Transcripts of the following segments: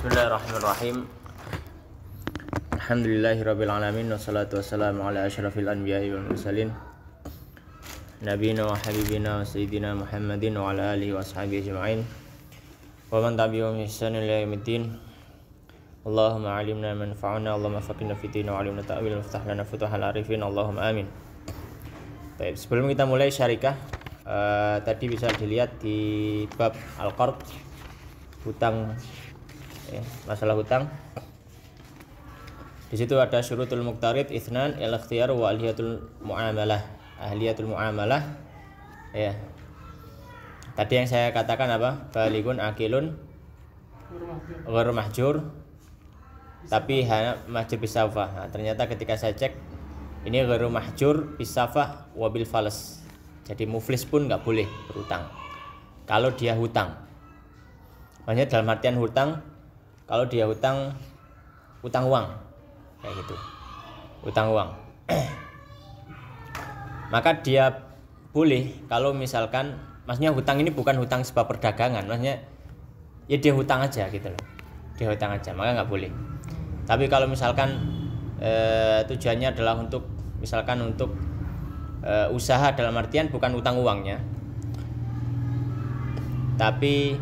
Bismillahirrahmanirrahim. Alhamdulillahirabbil alamin wassalatu wassalamu ala asyrafil anbiya'i wal mursalin nabiyina wa habibina wa sayyidina Muhammadin wa ala alihi wa ashabihi ajma'in wa man tabi'ahum bi ihsan ila yaumiddin. Allahumma 'allimna ma yanfa'una, Allahumma faqihna fid din wa 'allimna ta'wil wa iftah lana futuhal arifin, Allahumma amin. Baik, sebelum kita mulai syarikah, tadi bisa dilihat di bab al-qard, hutang, masalah hutang. Di situ ada syurutul muqtarid itsnan al-ikhtiyar wa ahliyatul muamalah. Ahliyatul muamalah, ya. Tadi yang saya katakan apa? Balighun akilun ghairu mahjur, tapi hanya mahjur bisafah. Nah, ternyata ketika saya cek ini ghairu mahjur bisafah wa bil falas. Jadi muflis pun nggak boleh berhutang kalau dia hutang. Maksudnya dalam artian hutang, kalau dia utang uang kayak gitu, utang uang maka dia boleh kalau misalkan, maksudnya hutang ini bukan hutang sebab perdagangan, maksudnya ya dia hutang aja gitu loh, dia hutang aja, maka nggak boleh. Tapi kalau misalkan tujuannya adalah untuk misalkan untuk usaha, dalam artian bukan utang uangnya, tapi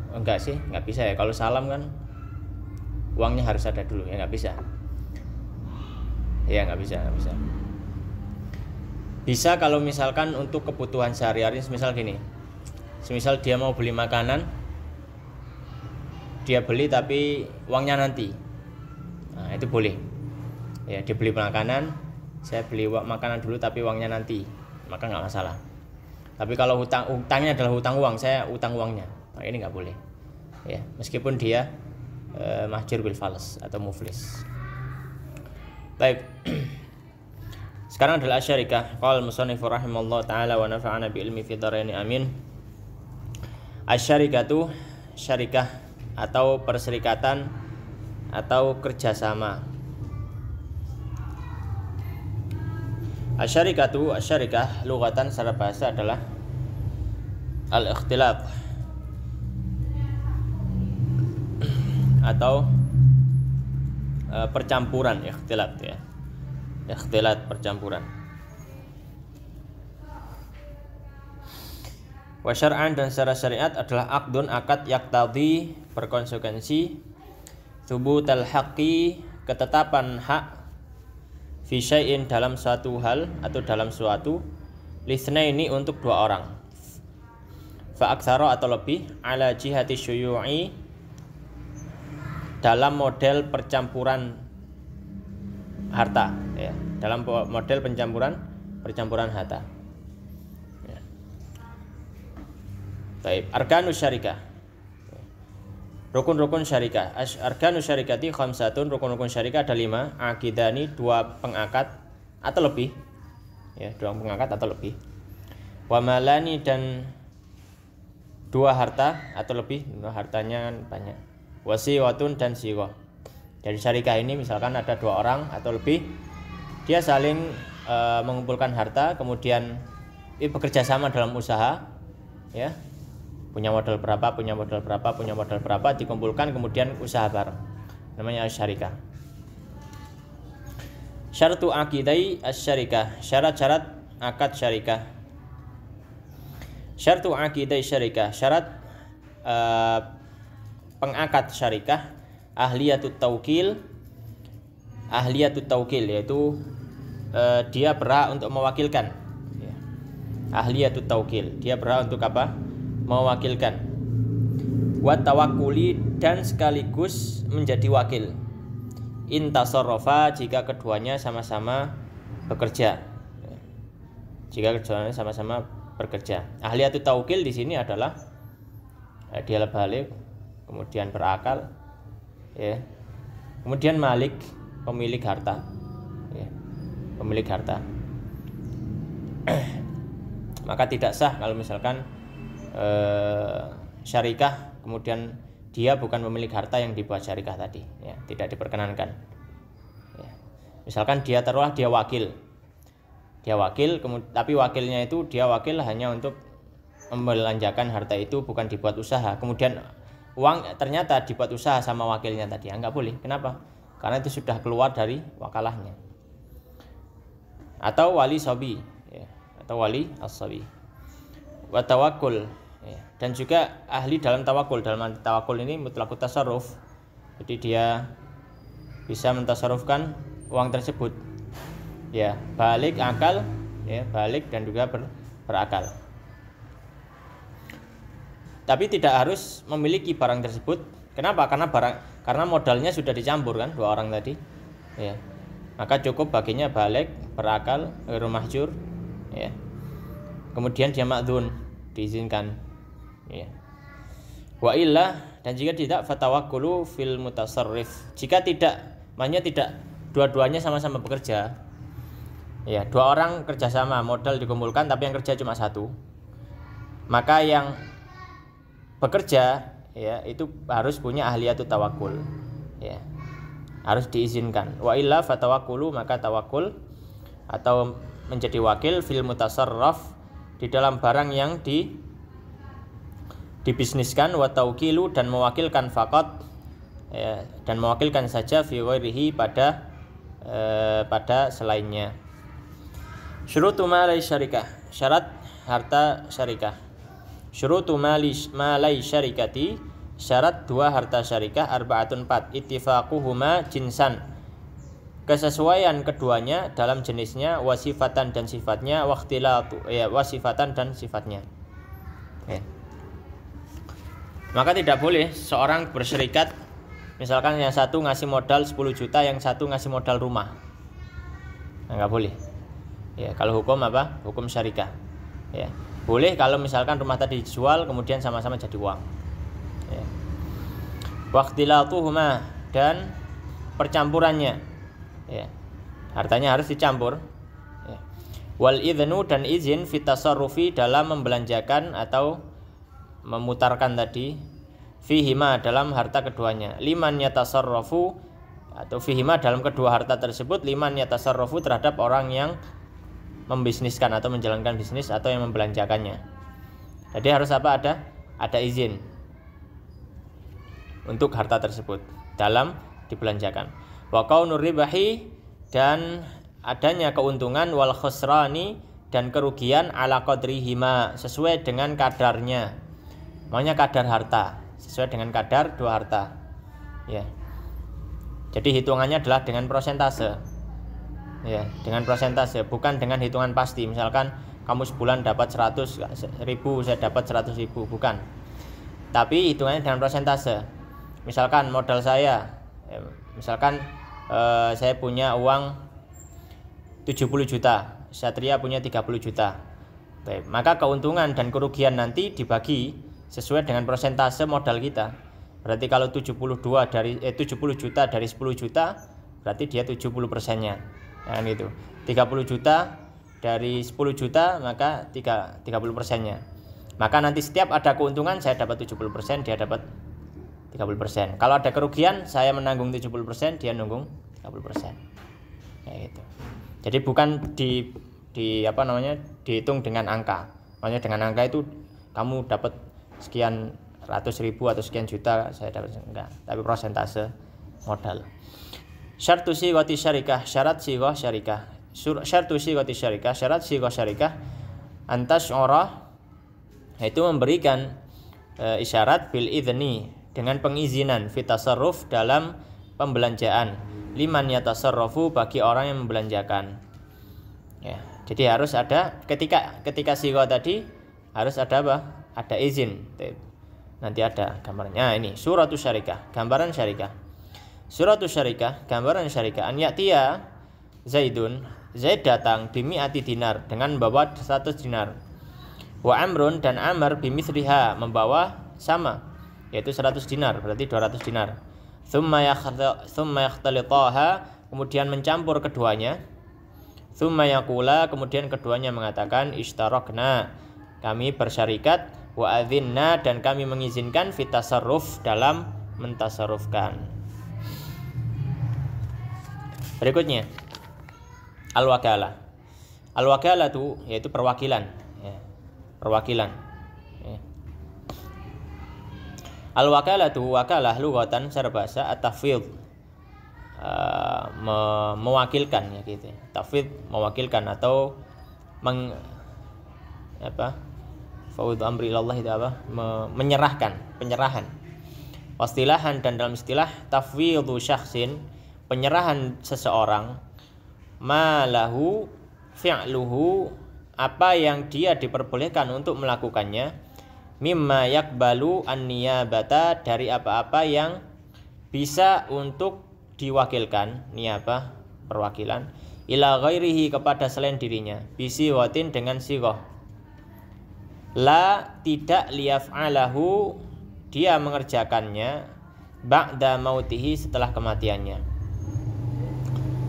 enggak sih, nggak bisa ya. Kalau salam kan uangnya harus ada dulu, ya nggak bisa. Ya nggak bisa. Bisa kalau misalkan untuk kebutuhan sehari-hari, misal gini, misal dia mau beli makanan, dia beli tapi uangnya nanti, nah itu boleh. Ya, dia beli makanan, saya beli makanan dulu tapi uangnya nanti, maka nggak masalah. Tapi kalau hutangnya adalah hutang uang, saya utang uangnya, nah ini nggak boleh. Ya, meskipun dia mahjur bil falas atau muflis. Baik. Sekarang adalah asyarikah. Qala al-musannif rahimallahu taala wa nafa'ana bi ilmi fid dharain amin. Asyarikatu, syarikah atau perserikatan atau kerjasama. Asyarikatu, asyarikah lughatan secara bahasa adalah al-ikhtilaf atau percampuran, ikhtilaf ya. Ikhtilat, percampuran. Wa syar'an, dan secara syariat adalah aqdun, akad, yaqtadhi, berkonsekuensi, thubutal haqqi, ketetapan hak, fi syai'in, dalam suatu hal atau dalam suatu, litsnaini, untuk dua orang, fa aktsara, atau lebih, ala jihati syuyu'i, dalam model percampuran harta, ya, dalam model percampuran harta. Ya. Baik, arkanus syarikah, rukun-rukun syarikah. Arkanus syarikati khamsatun, rukun-rukun syarikah ada 5. Aqidani, 2 pengakad atau lebih, ya, 2 pengakad atau lebih. Wa malani, dan 2 harta atau lebih, hartanya banyak. Wasiwatun, dan siwah. Dari syarikah ini misalkan ada 2 orang atau lebih, dia saling mengumpulkan harta, kemudian bekerja sama dalam usaha, ya, punya modal berapa, dikumpulkan kemudian usaha bareng, namanya syarikah. Syartu aqidai asyarikah, syarat-syarat akad syarikah. Syartu aqidai syarikah, syarat pengakad syarikah, ahliyatut taukil, yaitu dia berhak untuk mewakilkan, ya. Ahliyatut taukil, dia berhak untuk apa? Mewakilkan. Wa tawakkuli, dan sekaligus menjadi wakil. Intasarrafa, jika keduanya sama-sama bekerja. Ahliyatut taukil di sini adalah dia balik, kemudian berakal, ya. Kemudian malik, pemilik harta, ya, pemilik harta. Maka tidak sah kalau misalkan syarikah kemudian dia bukan pemilik harta yang dibuat syarikah tadi, ya, tidak diperkenankan, ya. Misalkan dia taruhlah dia wakil, tapi wakilnya itu dia wakil hanya untuk membelanjakan harta itu bukan dibuat usaha, kemudian uang ternyata dibuat usaha sama wakilnya tadi, nggak boleh. Kenapa? Karena itu sudah keluar dari wakalahnya. Atau wali sobi, ya, atau wali as-sobi. Wa tawakkul, ya. Dan juga ahli dalam tawakul. Dalam tawakul ini mutlaqut tasarruf, jadi dia bisa mentasarrufkan uang tersebut, ya, balik akal, ya, balik dan juga berakal. Tapi tidak harus memiliki barang tersebut. Kenapa? Karena modalnya sudah dicampur kan dua orang tadi, ya. Maka cukup baginya balik, berakal, ghairu mahjur, ya. Kemudian dia ma'dzun, diizinkan, ya. Wa illa, dan jika tidak, fatawakkulu fil mutasarrif. Jika tidak, maknanya tidak dua-duanya sama-sama bekerja, ya, dua orang kerjasama, modal dikumpulkan tapi yang kerja cuma satu, maka yang bekerja, ya, itu harus punya ahliyatut tawakkul, ya, harus diizinkan. Wa illa fatawakkulu, maka tawakul atau menjadi wakil fil mutasarraf, di dalam barang yang dibisniskan, wa taukilu, dan mewakilkan faqat, ya, dan mewakilkan saja fi ghairihi, pada selainnya. Syurutu malai syarikah, syarat harta syarikah. Syurutu malai syarikati, syarat dua harta syarikah, arba'atun 4, ittifaquhuma jinsan, kesesuaian keduanya dalam jenisnya, wasifatan dan sifatnya, waqtilatu, ya, wasifatan dan sifatnya, ya. Maka tidak boleh seorang berserikat, misalkan yang satu ngasih modal 10 juta, yang satu ngasih modal rumah, nah, nggak boleh, ya. Kalau hukum apa? Hukum syarikah, ya. Boleh kalau misalkan rumah tadi dijual kemudian sama-sama jadi uang, ya. Waqtilatuhuma, dan percampurannya, ya, hartanya harus dicampur, ya. Wal idznu, dan izin fit tasarrufi, dalam membelanjakan atau memutarkan tadi, fihima, dalam harta keduanya, liman yatasarrafu, atau fihima, dalam kedua harta tersebut, liman yatasarrafu, terhadap orang yang membisniskan atau menjalankan bisnis atau yang membelanjakannya. Jadi harus apa? Ada izin untuk harta tersebut dalam dibelanjakan. Wa qaunur ribahi, dan adanya keuntungan, wal khusrani, dan kerugian, ala qadrihima, sesuai dengan kadarnya. Maunya kadar harta, sesuai dengan kadar dua harta, ya. Jadi hitungannya adalah dengan prosentase, ya, dengan prosentase, bukan dengan hitungan pasti. Misalkan kamu sebulan dapat 100.000, saya dapat 100.000, bukan. Tapi hitungannya dengan prosentase. Misalkan modal saya, ya, misalkan saya punya uang 70 juta, Satria punya 30 juta. Baik, maka keuntungan dan kerugian nanti dibagi sesuai dengan prosentase modal kita. Berarti kalau 70 juta dari 10 juta, berarti dia 70%-nya. Nah, gitu. 30 juta dari 10 juta, maka 30%-nya. Maka nanti setiap ada keuntungan saya dapat 70%, dia dapat 30%. Kalau ada kerugian, saya menanggung 70%, dia nanggung 30%. Ya, gitu. Jadi bukan dihitung dengan angka. Makanya dengan angka itu kamu dapat sekian ratus ribu atau sekian juta, saya dapat, enggak, tapi prosentase modal. Syartu sighati syarikah, syarat sighah syarikah. Syartu sighati syarikah, syarat sighah syarikah, antas ora, yaitu memberikan isyarat bil idzni, dengan pengizinan, fit tasarruf, dalam pembelanjaan, liman yatasarrafu, bagi orang yang membelanjakan, ya. Jadi harus ada ketika sighah tadi harus ada apa? Ada izin. Nanti ada gambarnya. Ini suratus syarikah, gambaran syarikah. Suratus syarikah, gambaran syarikah. An ya'tiya Zaidun, Zaid datang, bimi'ati dinar, dengan membawa 100 dinar. Wa Amrun, dan Amr, bimithliha, membawa sama, yaitu 100 dinar, berarti 200 dinar. Thumma yakhtalitaha, kemudian mencampur keduanya. Thumma yaqula, kemudian keduanya mengatakan, ishtarakna, kami bersyarikat, wa adzinna, dan kami mengizinkan, fit tasarruf, dalam mentasarrufkan. Berikutnya al-wakalah. Al-wakalah itu yaitu perwakilan, ya. Perwakilan. Al-wakalatu wakalah lughatan secara bahasa at-tafwidh, mewakilkan ya gitu. Tafwidh mewakilkan atau fawidhu amri ilallah itu menyerahkan, penyerahan. Wastilahan dan dalam istilah tafwidhu syakhsin, penyerahan seseorang, malahu fi'luhu, apa yang dia diperbolehkan untuk melakukannya, mimma yakbalu an-niyabata, dari apa-apa yang bisa untuk diwakilkan, niyabah perwakilan, ila ghairihi kepada selain dirinya, bisi watin dengan sighah, la tidak liyaf'alahu, dia mengerjakannya, ba'da mautihi setelah kematiannya.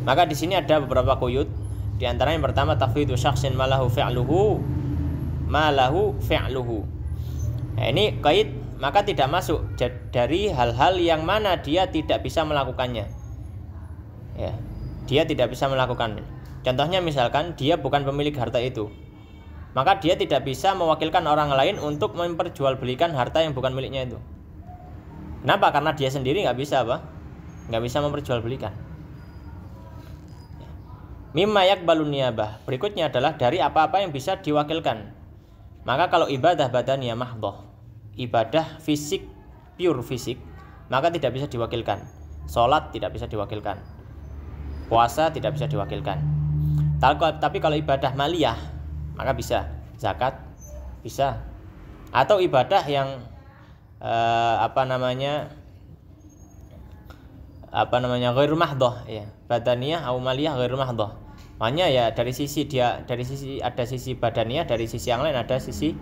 Maka di sini ada beberapa quyud. Di antaranya yang pertama tafwidhu syakhsin malahu fi'luhu. Nah, ini kait, maka tidak masuk dari hal-hal yang mana dia tidak bisa melakukannya. Ya, dia tidak bisa melakukannya. Contohnya misalkan dia bukan pemilik harta itu, maka dia tidak bisa mewakilkan orang lain untuk memperjualbelikan harta yang bukan miliknya itu. Kenapa? Karena dia sendiri nggak bisa nggak bisa memperjualbelikan. Mimma yakbalun niyabah, berikutnya adalah dari apa-apa yang bisa diwakilkan. Maka kalau ibadah badaniyah mahdhah, ibadah fisik, pure fisik, maka tidak bisa diwakilkan. Salat tidak bisa diwakilkan, puasa tidak bisa diwakilkan. Tapi kalau ibadah maliyah, maka bisa. Zakat bisa. Atau ibadah yang ghairu mahdhah, ya, badaniyah atau maliyah ghairu mahdhah. Makanya ya dari sisi ada sisi badaniyah, dari sisi yang lain ada sisi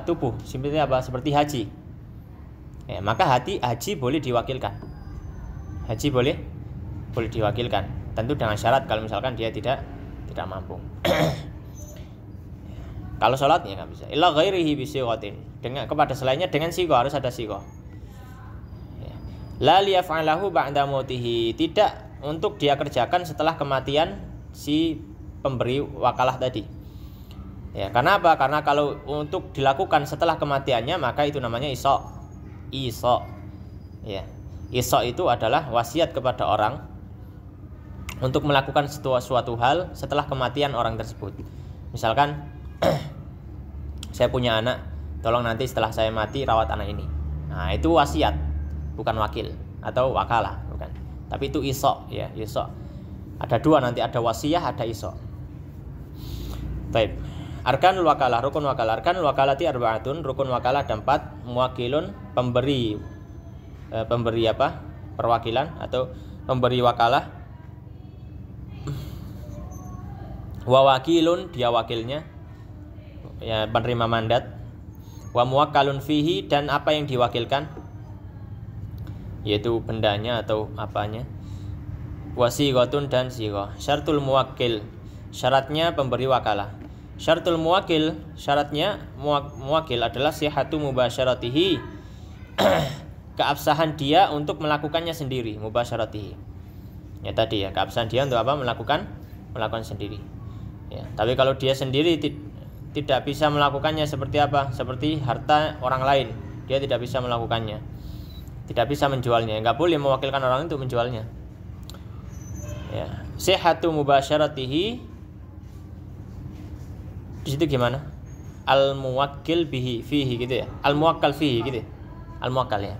tubuh, seperti haji. Ya, maka haji boleh diwakilkan. Haji boleh diwakilkan, tentu dengan syarat kalau misalkan dia tidak mampu. Kalau sholat ya nggak bisa. Illa ghairihi bisighatin, dengan kepada selainnya dengan sighah, harus ada sighah. La liyaf'alahu ba'da mautihi, tidak untuk dia kerjakan setelah kematian si pemberi wakalah tadi. Ya, karena apa? Karena kalau untuk dilakukan setelah kematiannya, maka itu namanya isya. Ya. Isya itu adalah wasiat kepada orang untuk melakukan suatu hal setelah kematian orang tersebut. Misalkan saya punya anak, tolong nanti setelah saya mati rawat anak ini. Nah, itu wasiat, bukan wakil atau wakalah, bukan. Tapi itu isya, ya, isya. Ada dua nanti, ada wasiyah, ada isya. Baik. Arkanul wakalah, rukun wakalah. Arkanul wakalati arba'atun, rukun wakalah ada 4. Muwakilun, pemberi perwakilan atau pemberi wakalah. Wa wakilun, dia wakilnya, ya, penerima mandat. Wa muwakkalun fihi, dan apa yang diwakilkan, yaitu bendanya atau apanya. Wa sighatun, dan sighah. Syartul muwakkil, syaratnya pemberi wakalah. Syartul muwakil, syaratnya muwakil adalah sihhatu mubasyaratihi, keabsahan dia untuk melakukannya sendiri, mubasyaratihi. Ya tadi ya, keabsahan dia untuk melakukan sendiri. Ya, tapi kalau dia sendiri tidak bisa melakukannya seperti apa? Seperti harta orang lain, dia tidak bisa melakukannya, tidak bisa menjualnya, nggak boleh mewakilkan orang untuk menjualnya. Ya, sihhatu mubasyaratihi, di situ gimana? Al muwakkil bihi fihi gitu ya. Al muwakkal fihi gitu. Al muwakkal ya.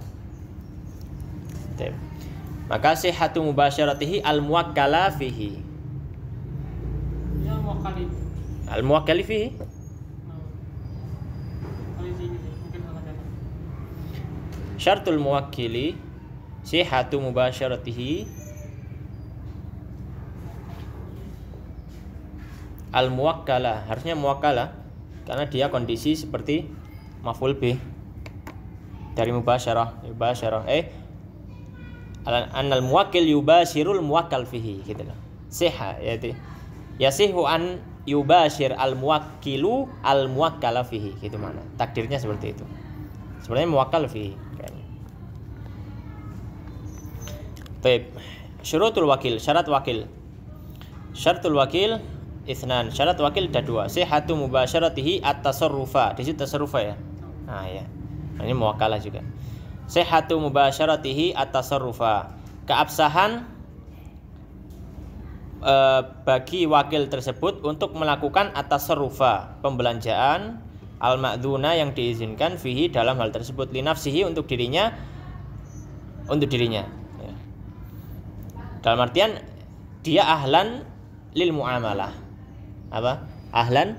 Maka sihhatu mubasyaratihi al muwakkala fihi. Ya muwakkali. Al muwakkali fihi. Syartul muwakkili sihhatu mubasyaratihi al muwakkala, harusnya muwakkala karena dia kondisi seperti maf'ul bih dari mubasyarah al muwakkil yubashirul muwakkal fihi gitu loh. Sihha yaitu yasihu an yubashir al muwakkilu al muwakkala fihi, gitu mana takdirnya seperti itu, sebenarnya muwakkal fihi kayaknya. Baik, syurutul wakil, syarat wakil. Syaratul wakil Itsnan, syarat wakil ada 2. Sihhatu mubasyaratihi at-tasarrufa. Di situ tasarrufa ya. Nah ya. Ini muwakalah juga. Sihhatu mubasyaratihi at-tasarrufa. Keabsahan bagi wakil tersebut untuk melakukan at-tasarrufa, pembelanjaan al-ma'dzuna yang diizinkan fihi dalam hal tersebut, li nafsihi untuk dirinya ya. Dalam artian dia ahlan lil muamalah. Apa? Ahlan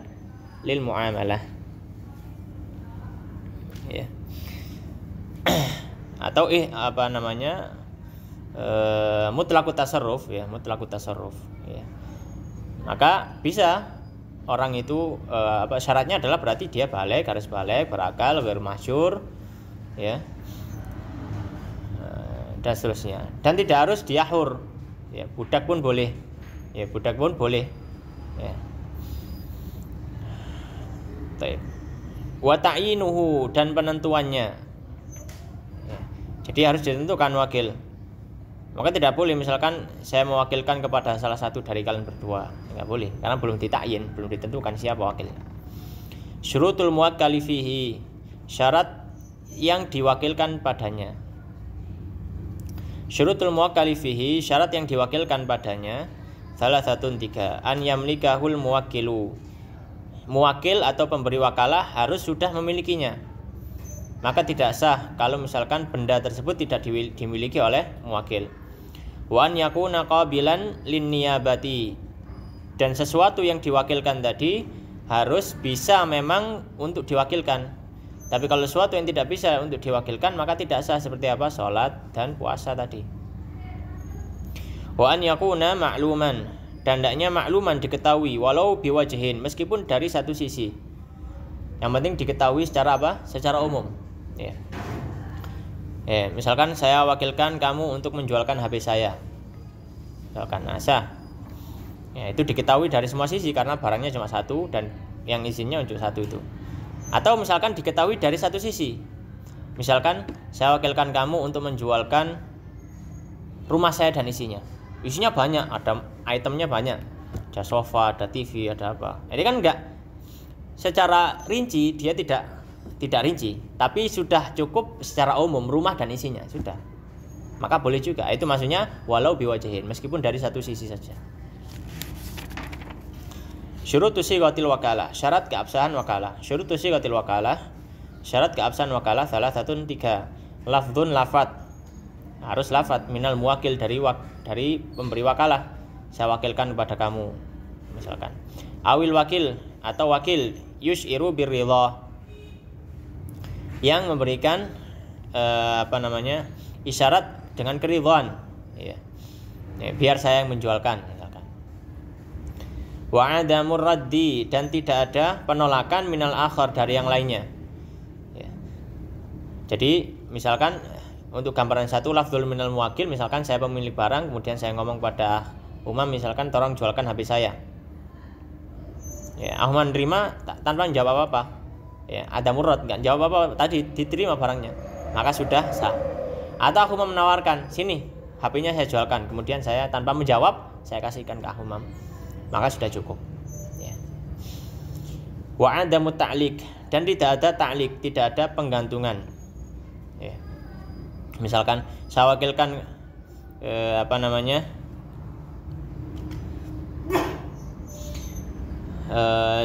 lil muamalah. Ya. Atau mutlaqut tasarruf ya, mutlaqut tasarruf ya. Maka bisa orang itu syaratnya adalah berarti dia balik, harus balik, berakal, bermasyur ya. Dan seterusnya. Dan tidak harus dia hur. Ya, budak pun boleh. Ya, budak pun boleh. Ya. Baik. Wa ta'yinuhu, dan penentuannya. Ya. Jadi harus ditentukan wakil. Maka tidak boleh misalkan saya mewakilkan kepada salah satu dari kalian berdua, enggak boleh karena belum ditakyin, belum ditentukan siapa wakil. Syurutul muwakkali fihi, syarat yang diwakilkan padanya. Syurutul muwakkali fihi, syarat yang diwakilkan padanya, salah satu 3. An yamlikahul muwakkilu. Muwakil atau pemberi wakalah harus sudah memilikinya. Maka tidak sah kalau misalkan benda tersebut tidak dimiliki oleh muwakil. Wa an yakuna qabilan lin niyabati, dan sesuatu yang diwakilkan tadi harus bisa memang untuk diwakilkan. Tapi kalau sesuatu yang tidak bisa untuk diwakilkan maka tidak sah, seperti apa? Salat dan puasa tadi. Wa an yakuna ma'luman, dan hendaknya makluman, diketahui, walau biwajhin, meskipun dari satu sisi. Yang penting diketahui secara apa? Secara umum. Ya. Misalkan saya wakilkan kamu untuk menjualkan HP saya. Misalkan sah. Ya, itu diketahui dari semua sisi karena barangnya cuma satu dan yang izinnya untuk satu itu. Atau misalkan diketahui dari satu sisi. Misalkan saya wakilkan kamu untuk menjualkan rumah saya dan isinya. Isinya banyak, ada itemnya banyak. Ada sofa, ada TV, ada apa. Ini kan enggak secara rinci, dia tidak rinci, tapi sudah cukup secara umum rumah dan isinya sudah, maka boleh juga. Itu maksudnya walau biwajhin, meskipun dari satu sisi saja. Syurutu sighatil wakalah, syarat keabsahan wakalah. Syurutu sighatil wakalah, syarat keabsahan wakalah salah satu 3. Lafdzun, lafat, harus lafat, minal muwakil, dari pemberi wakalah, saya wakilkan kepada kamu misalkan. Awil wakil, atau wakil, yus'iru birridha, yang memberikan isyarat dengan keridhaan, ya. Biar saya yang menjualkan misalkan. Wa adamur raddi, dan tidak ada penolakan minal akhar, dari yang lainnya, ya. Jadi misalkan untuk gambaran satu, lafdzul minal muwakil, misalkan saya pemilik barang, kemudian saya ngomong kepada Umam misalkan, tolong jualkan HP saya. Ya, Ahmad nerima tanpa menjawab apa-apa. Ya, ada murad, enggak jawab apa tadi, diterima barangnya, maka sudah sah. Atau aku menawarkan, sini HP-nya saya jualkan, kemudian saya tanpa menjawab saya kasihkan ke Ahumam, maka sudah cukup. Ya. Wa adamu ta'liq, dan tidak ada ta'liq, tidak ada penggantungan. Ya. Misalkan saya wakilkan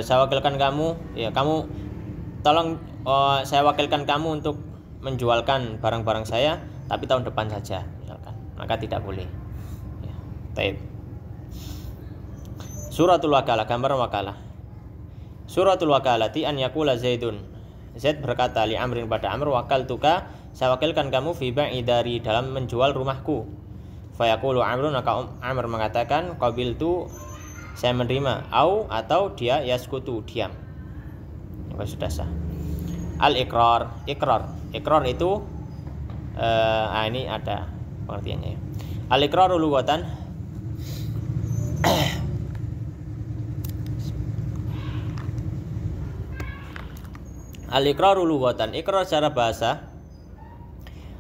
saya wakilkan kamu, ya kamu tolong saya wakilkan kamu untuk menjualkan barang-barang saya, tapi tahun depan saja misalkan, maka tidak boleh. Ya. Taib. Suratul wakalah, gambar wakalah. Suratul wakalati an yaqula Zaidun, Zaid berkata li Amrin pada Amr, wakaltuka, saya wakilkan kamu fi ba'idari, dalam menjual rumahku. Fayaqulu Amrun, maka Amr mengatakan, qabiltu, saya menerima, atau dia yaskutu, diam. Maka sudah sah. Al-iqrar, ikrar itu ini ada pengertiannya. Al-iqraru lughatan Al-iqraru lughatan, ikrar secara bahasa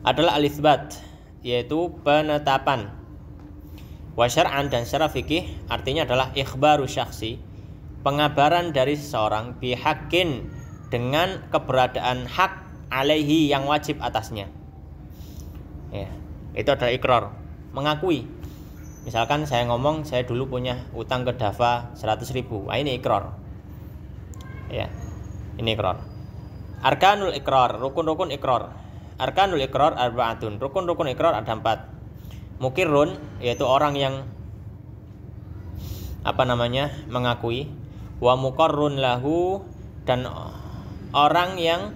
adalah al-itsbat, yaitu penetapan. Wa syar'an, dan secara fikih artinya adalah ikhbaru syakhsi, pengabaran dari seseorang, bihaqqin, dengan keberadaan hak alaihi yang wajib atasnya. Ya, itu adalah ikrar, mengakui. Misalkan saya ngomong saya dulu punya utang ke Dava 100.000. Nah, ini ikrar. Ya. Ini ikrar. Arkanul ikrar, rukun-rukun ikrar. Arkanul ikrar arba'atun. Rukun-rukun ikrar ada 4. Mukirrun yaitu orang yang mengakui, wa muqarrun lahu dan orang yang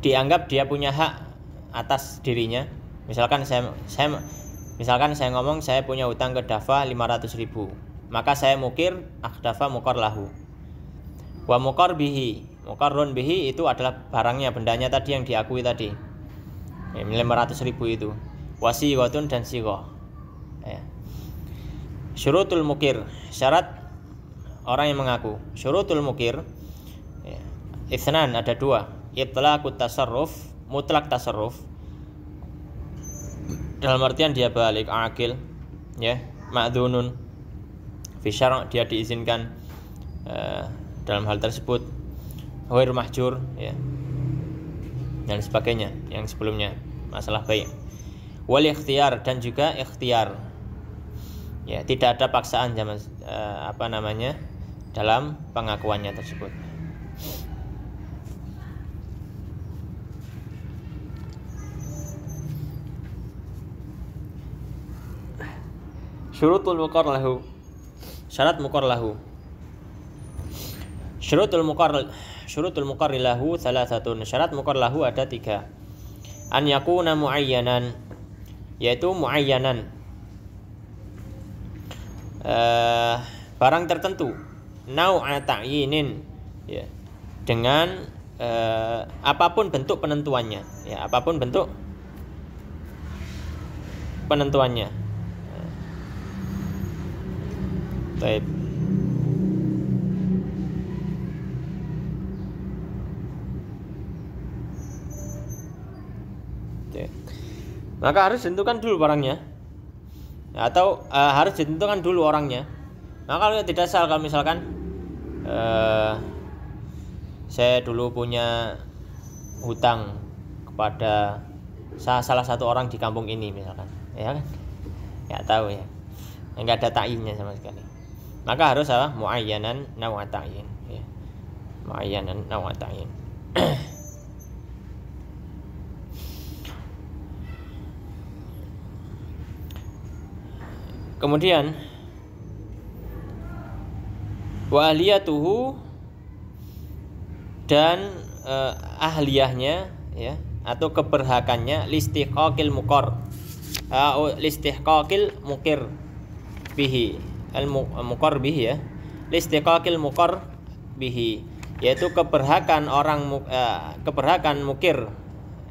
dianggap dia punya hak atas dirinya. Misalkan saya ngomong saya punya utang ke Dava 500.000, maka saya mukir Dava mukar lahu. Wa mukar bihi, mukarrun bihi itu adalah barangnya, bendanya tadi yang diakui tadi. 500.000 itu. Wasiqatun dan siqah. Ya. Syurutul mukir, syarat orang yang mengaku. Syurutul mukir, ya. Itsnan ada 2. Itlaqut tasarruf, mutlak tasarruf. Dalam artian dia balik akil, ya, ma'dzunun fi syara' dia diizinkan dalam hal tersebut, ghair mahjur, ya, dan sebagainya yang sebelumnya masalah baik. Wal ikhtiyar dan juga ikhtiar, ya, tidak ada paksaan dalam pengakuannya tersebut. Syurutul muqar lahu, syarat muqar lahu. Syurutul muqar lahu salasatun. Syarat muqar lahu ada 3. An yakuna muayyanan, yaitu muayyanan, barang tertentu, nau'a ta'yinin, ya, dengan apapun bentuk penentuannya, ya, apapun bentuk penentuannya. Baik. Maka harus ditentukan dulu barangnya, atau harus ditentukan dulu orangnya. Maka kalau tidak salah, kalau misalkan saya dulu punya hutang kepada salah satu orang di kampung ini misalkan, ya kan, nggak tahu ya, nggak ada ta'yinnya sama sekali. Maka harus muayyanan nawa ta'yin, ya. Muayyanan nawa ta'yin. Kemudian wa ahliyatuhu dan ahliyahnya, ya, atau keberhakannya, listihqaqil muqar, listihqaqil mukir bihi, al-muqar bihi, ya, listihqaqil muqar bihi, yaitu keberhakan orang keberhakan mukir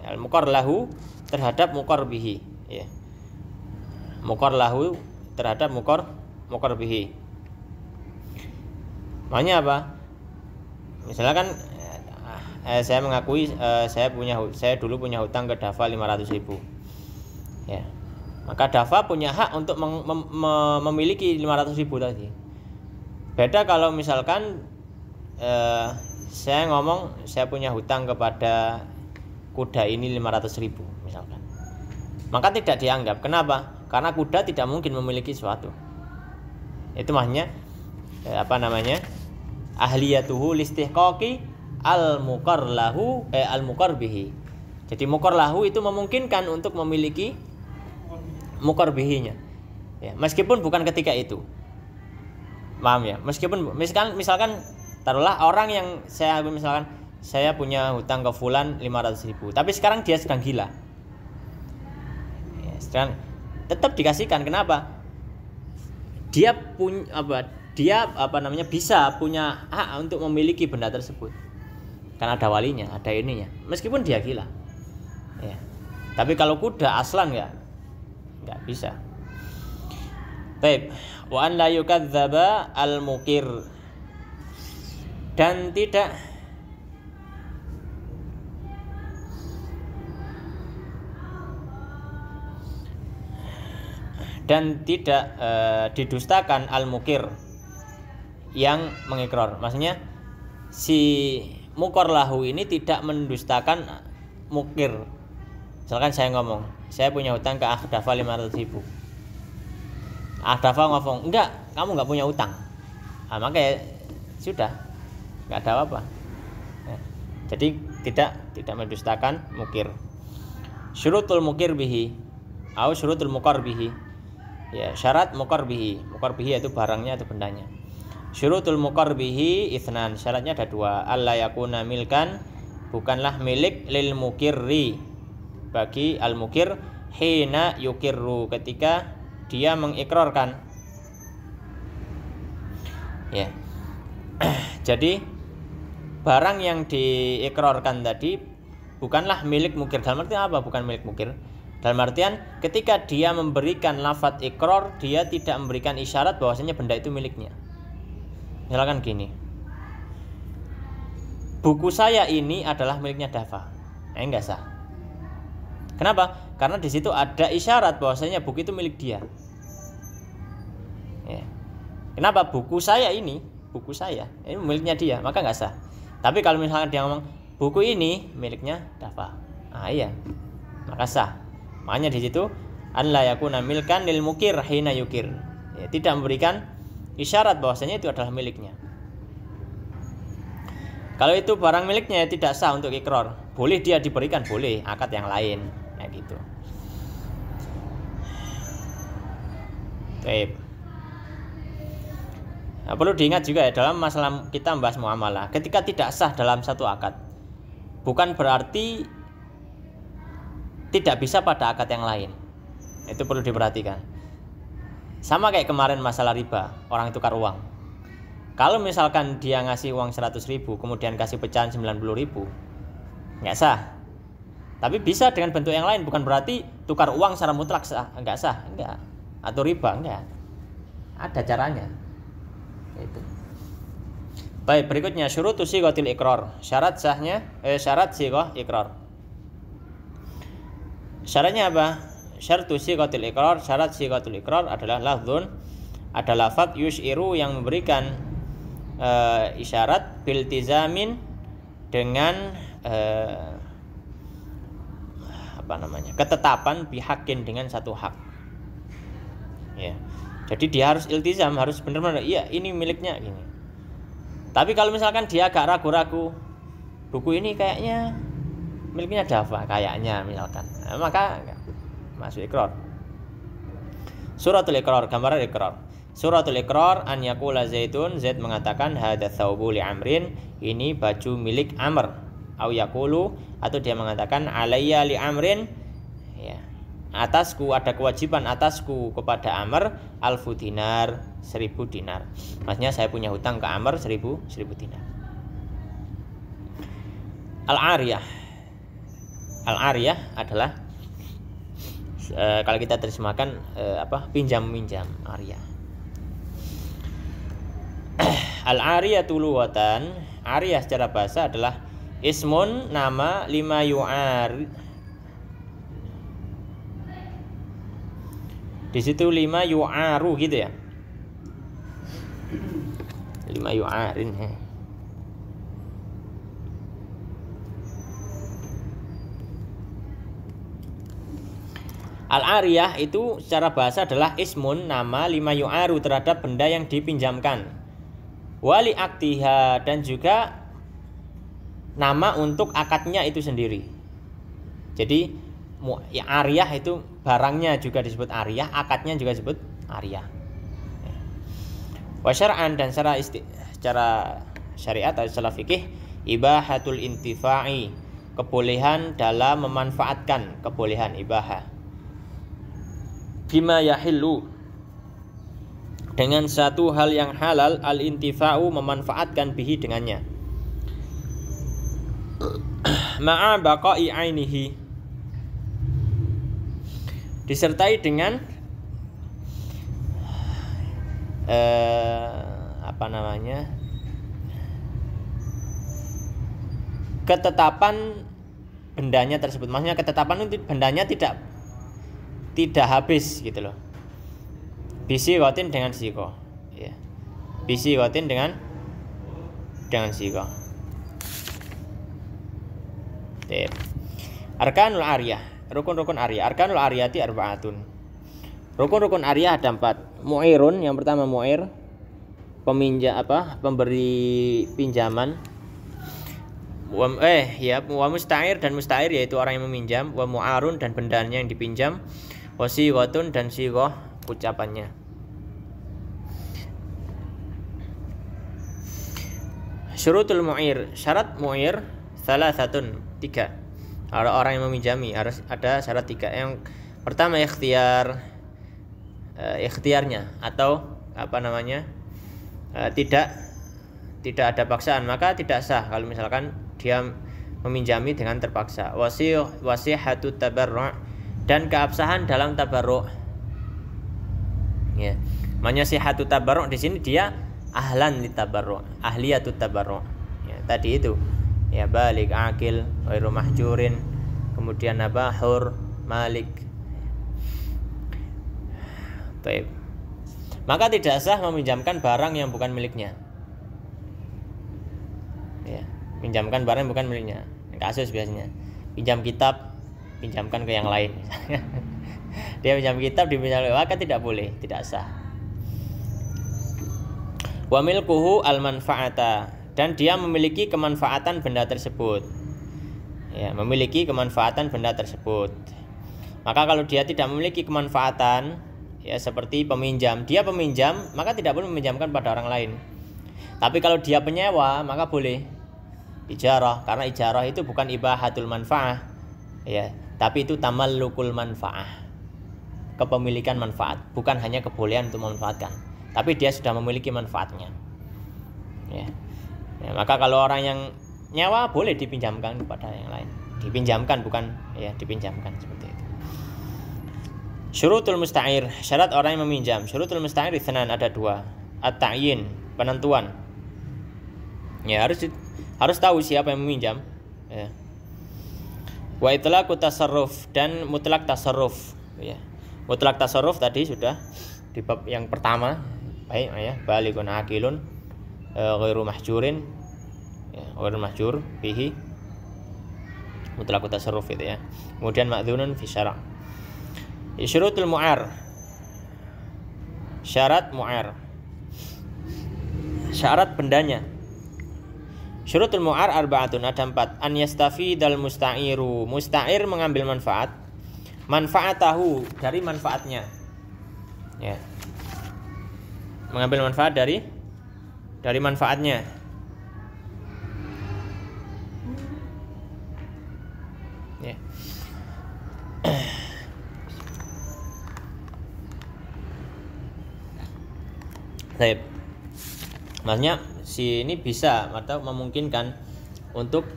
al-muqar lahu terhadap muqar bihi, ya, muqar lahu terhadap muqar bihi. Maknanya apa? Misalkan saya mengakui saya dulu punya hutang ke Dava 500.000, ya, maka Dava punya hak untuk memiliki 500.000 tadi. Beda kalau misalkan saya ngomong saya punya hutang kepada kuda ini 500.000 misalkan, maka tidak dianggap. Kenapa? Karena kuda tidak mungkin memiliki sesuatu. Itu maknanya ahliyatuhu listihqaqi al-muqar lahu al-muqar bihi. Jadi muqar lahu itu memungkinkan untuk memiliki muqar bihinya, ya, meskipun bukan ketika itu. Paham ya? Meskipun misalkan taruhlah orang yang saya punya hutang ke fulan 500.000, tapi sekarang dia sedang gila. Ya, sekarang tetap dikasihkan. Kenapa? Dia bisa punya hak untuk memiliki benda tersebut, karena ada walinya, ada ininya, meskipun dia gila, ya. Tapi kalau kuda aslan nggak bisa. Baik. Wa an la yukadzdzaba al-muqir, dan tidak didustakan al-mukir yang mengikrar. Maksudnya si mukor lahu ini tidak mendustakan mukir. Misalkan saya ngomong, saya punya hutang ke Akhdafa 500.000. Akhdafa ngomong, enggak, kamu enggak punya hutang. Nah, makanya sudah, enggak ada apa-apa. Ya. Jadi tidak mendustakan mukir. Syurutul mukir bihi, atau syurutul mukor bihi. Ya, syarat mukor bihi. Mukor bihi itu barangnya atau bendanya. Syurutul mukor bihi itsnan, syaratnya ada 2. Alla yakuna milkan, bukanlah milik lil mukirri, bagi al mukir, hina yukirru, ketika dia mengikrarkan. Ya. Jadi barang yang diikrarkan tadi bukanlah milik mukir. Dalam artian apa bukan milik mukir? Dalam artian ketika dia memberikan lafadz ikrar, dia tidak memberikan isyarat bahwasanya benda itu miliknya. Misalkan gini, buku saya ini adalah miliknya Dafa. Enggak sah. Kenapa? Karena di situ ada isyarat bahwasanya buku itu milik dia. Ya. Kenapa? Buku saya ini miliknya dia, maka enggak sah. Tapi kalau misalkan dia ngomong buku ini miliknya Dafa, iya, maka sah. Makanya di situ an la yakuna milkan lil mukir hina yukir. Ya, tidak memberikan isyarat bahwasanya itu adalah miliknya. Kalau itu barang miliknya ya tidak sah untuk ikrar. Boleh dia diberikan, boleh akad yang lain, kayak gitu. Baik. Nah, perlu diingat juga ya dalam masalah kita membahas muamalah, ketika tidak sah dalam satu akad, bukan berarti tidak bisa pada akad yang lain. Itu perlu diperhatikan. Sama kayak kemarin masalah riba, orang tukar uang. Kalau misalkan dia ngasih uang 100.000 kemudian kasih pecahan 90.000, nggak sah. Tapi bisa dengan bentuk yang lain, bukan berarti tukar uang secara mutlak sah, nggak sah, enggak. Atau riba, enggak. Ada caranya. Itu. Baik, berikutnya syurutu sighatil iqrar. Syarat sighah iqrar. Syaratnya apa? Syartu sighatil iqrar, syarat sighatul iqrar adalah lafdzun, ada lafadz yushiru yang memberikan isyarat biltizamin dengan ketetapan bihakin dengan satu hak. Ya. Jadi dia harus iltizam, harus benar-benar iya ini miliknya gini. Tapi kalau misalkan dia agak ragu-ragu, buku ini kayaknya miliknya Dafa kayaknya misalkan, nah, maka masuk ikrar. Suratul iqrar, gambaran iqrar. Suratul iqrar an yaqula Zaidun, Zaid mengatakan hadza thawbu li Amrin, ini baju milik Amr. Au yaqulu, atau dia mengatakan alayya li Amrin, ya. Atasku, ada kewajiban atasku kepada Amr alfu dinar, 1000 dinar. Maksudnya saya punya hutang ke Amr 1000 dinar. Al-ariyah. Al-ariyah adalah kalau kita terjemahkan pinjam-minjam, ariyah. Al-ariyatu lughatan, ariyah secara bahasa adalah ismun, nama, lima yu'ar. Di situ lima yu'aru gitu ya. Lima yu'arin. Al-ariyah itu secara bahasa adalah ismun, nama, lima yu'aru, terhadap benda yang dipinjamkan. Wali aktiha, dan juga nama untuk akadnya itu sendiri. Jadi ya, ariyah itu barangnya juga disebut ariyah, akadnya juga disebut ariyah. Wa syar'an, dan secara syariat atau secara fikih, ibahatul intifa'i, kebolehan dalam memanfaatkan, kebolehan ibahah. Bima yahillu, dengan satu hal yang halal, al-intifa'u, memanfaatkan bihi dengannya. Ma'a baqa'i ainihi, disertai dengan ketetapan bendanya tersebut. Maksudnya ketetapan itu bendanya tidak habis gitu loh. Bisi watin dengan siko, ya. Bisi watin dengan dengan sighah. Arkanul ariyah, rukun-rukun ariyah. Arkanul ariyati arba'atun. Rukun-rukun ariyah ada 4. Mu'irun, yang pertama mu'ir, pemberi pinjaman. Wa musta'ir, dan musta'ir yaitu orang yang meminjam. Wa mu'arun, dan bendanya yang dipinjam. Wa sighotun, dan sighah ucapannya. Syurutul mu'ir, syarat mu'ir salasatun, 3. Orang yang meminjami harus ada syarat 3. Yang pertama ikhtiarnya, atau tidak ada paksaan, maka tidak sah kalau misalkan dia meminjami dengan terpaksa. Wasihatut tabarru', dan keabsahan dalam tabarru'. Ya. Manyasihatut tabarru' di sini dia ahlan litabarru', ahliyatut tabarru'. Ya, tadi itu. Ya, balik, akil, ghairu mahjurin, kemudian hur, malik. Baik. Maka tidak sah meminjamkan barang yang bukan miliknya. Ya, pinjamkan barang yang bukan miliknya. Kasus biasanya pinjam kitab, pinjamkan ke yang lain. Dia pinjam kitab, dipinjam, maka tidak boleh, tidak sah. Wa milkuhu al-manfa'ata, dan dia memiliki kemanfaatan benda tersebut. Ya, memiliki kemanfaatan benda tersebut. Maka kalau dia tidak memiliki kemanfaatan, ya seperti peminjam, dia peminjam, maka tidak boleh meminjamkan pada orang lain. Tapi kalau dia penyewa, maka boleh ijarah, karena ijarah itu bukan ibahatul manfaah, ya, tapi itu tamallukul manfaah, kepemilikan manfaat, bukan hanya kebolehan untuk memanfaatkan, tapi dia sudah memiliki manfaatnya. Ya. Ya, maka kalau orang yang nyewa boleh dipinjamkan kepada yang lain, dipinjamkan, bukan ya dipinjamkan, seperti itu. Syurutul musta'ir, syarat orang yang meminjam. Syurutul musta'ir itsnan, ada 2. At-ta'yin, penentuan. Ya, harus tahu siapa yang meminjam. Ya. Wa itlaqut tasarruf, dan mutlak tasarruf. Ya. Mutlak tasarruf tadi sudah di bab yang pertama. Baik, ya, balighun aqilun, ghairu mahjurin, ya, ghairu mahjur bihi, mutlaqut tasarruf itu ya. Kemudian ma'dzunun fi syara'. Syurutul mu'ar, syarat mu'ar, syarat bendanya. Syurutul mu'ar arba'atun, ada 4. An yastafidal musta'iru, musta'ir mengambil manfaat, manfaatahu, dari manfaatnya, ya, mengambil manfaat dari manfaatnya. Ya. Baik. Maksudnya si ini bisa atau memungkinkan untuk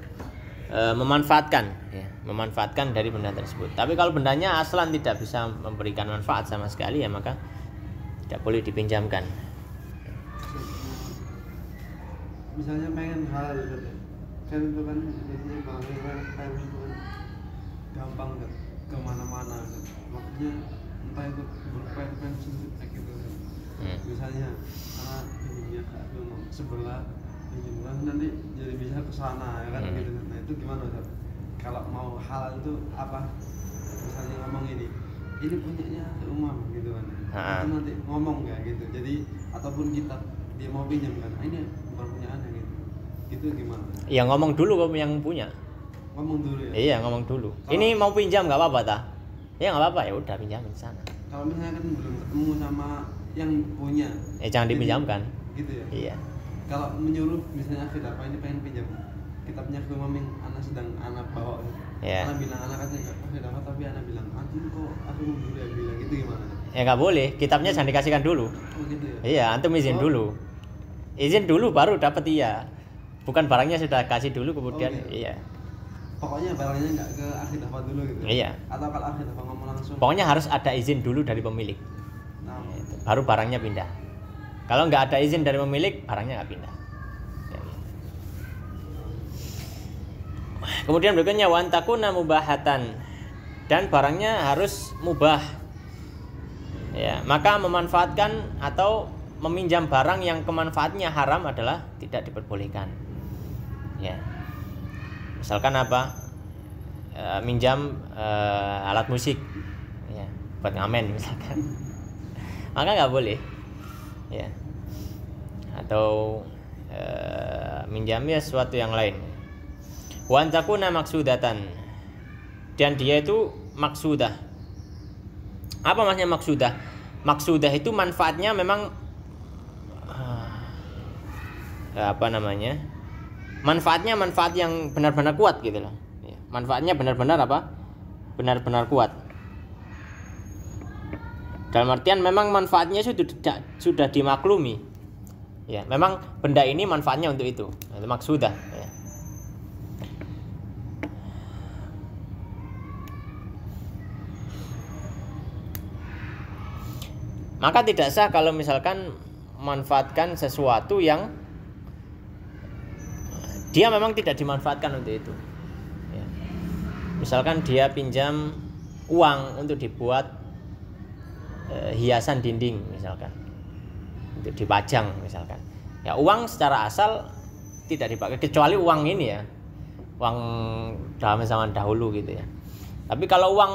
memanfaatkan, ya, memanfaatkan dari benda tersebut. Tapi kalau bendanya aslan tidak bisa memberikan manfaat sama sekali, ya maka tidak boleh dipinjamkan. Misalnya pengen halal gitu, kan itu kan biasanya barang pengen itu kan gampang kan kemana-mana kan. Maksudnya entah itu berpen gitu kan. Misalnya anak pinjamnya sebelah pinjamkan, nanti jadi bisa kesana ya kan gitu. Nah itu gimana Ustaz? Kalau mau halal itu apa? Misalnya ngomong ini punyanya umam gitu kan. Itu nanti ngomong kayak gitu. Jadi ataupun kita dia mau pinjam kan, ini bukan punya anak gitu. Itu gimana? Ya ngomong dulu yang punya. Ngomong dulu ya. Iya, ngomong dulu. Ini mau pinjam nggak apa-apa ta? Ya nggak apa-apa, ya udah pinjam di sana. Kalau misalnya kan belum ketemu sama yang punya, Jangan dipinjamkan. Gitu ya. Iya. Kalau menyuruh misalnya apa ini pengen pinjam kitabnya ke maming, anak sedang anak bawa. Yeah. Anak bilang anak katanya nggak dapat, tapi anak bilang anjing kok aku mau dulu ya bilang gitu gimana? Ya nggak boleh, kitabnya jangan dikasihkan dulu. Oh gitu ya. Iya, antum izin dulu. Izin dulu baru dapat iya. Bukan barangnya sudah kasih dulu kemudian iya. Pokoknya barangnya nggak ke akhir dapat dulu gitu. Iya. Atau kalau akhir dapat ngomong langsung. Pokoknya harus ada izin dulu dari pemilik. Nah, Itu. Baru barangnya pindah. Kalau nggak ada izin dari pemilik, barangnya nggak pindah. Ya, gitu. Kemudian berikutnya wan takuna mubahatan, dan barangnya harus mubah. Ya, maka memanfaatkan atau meminjam barang yang kemanfaatnya haram adalah tidak diperbolehkan. Ya. Misalkan apa? Minjam alat musik, ya, buat ngamen misalkan, maka nggak boleh, ya. Atau minjam ya sesuatu yang lain. Wa antakuna maksudatan, dan dia itu maksudah. Apa maksudnya maksudah? Maksudah itu manfaatnya memang manfaatnya manfaat yang benar-benar kuat gitu loh. Manfaatnya benar-benar apa? Benar-benar kuat. Dalam artian memang manfaatnya sudah dimaklumi. Ya, memang benda ini manfaatnya untuk itu. Itu maksudah. Ya. Maka tidak sah kalau misalkan manfaatkan sesuatu yang dia memang tidak dimanfaatkan untuk itu. Ya. Misalkan dia pinjam uang untuk dibuat hiasan dinding misalkan, untuk dipajang misalkan. Ya uang secara asal tidak dipakai kecuali uang ini ya, uang dalam zaman dahulu gitu ya. Tapi kalau uang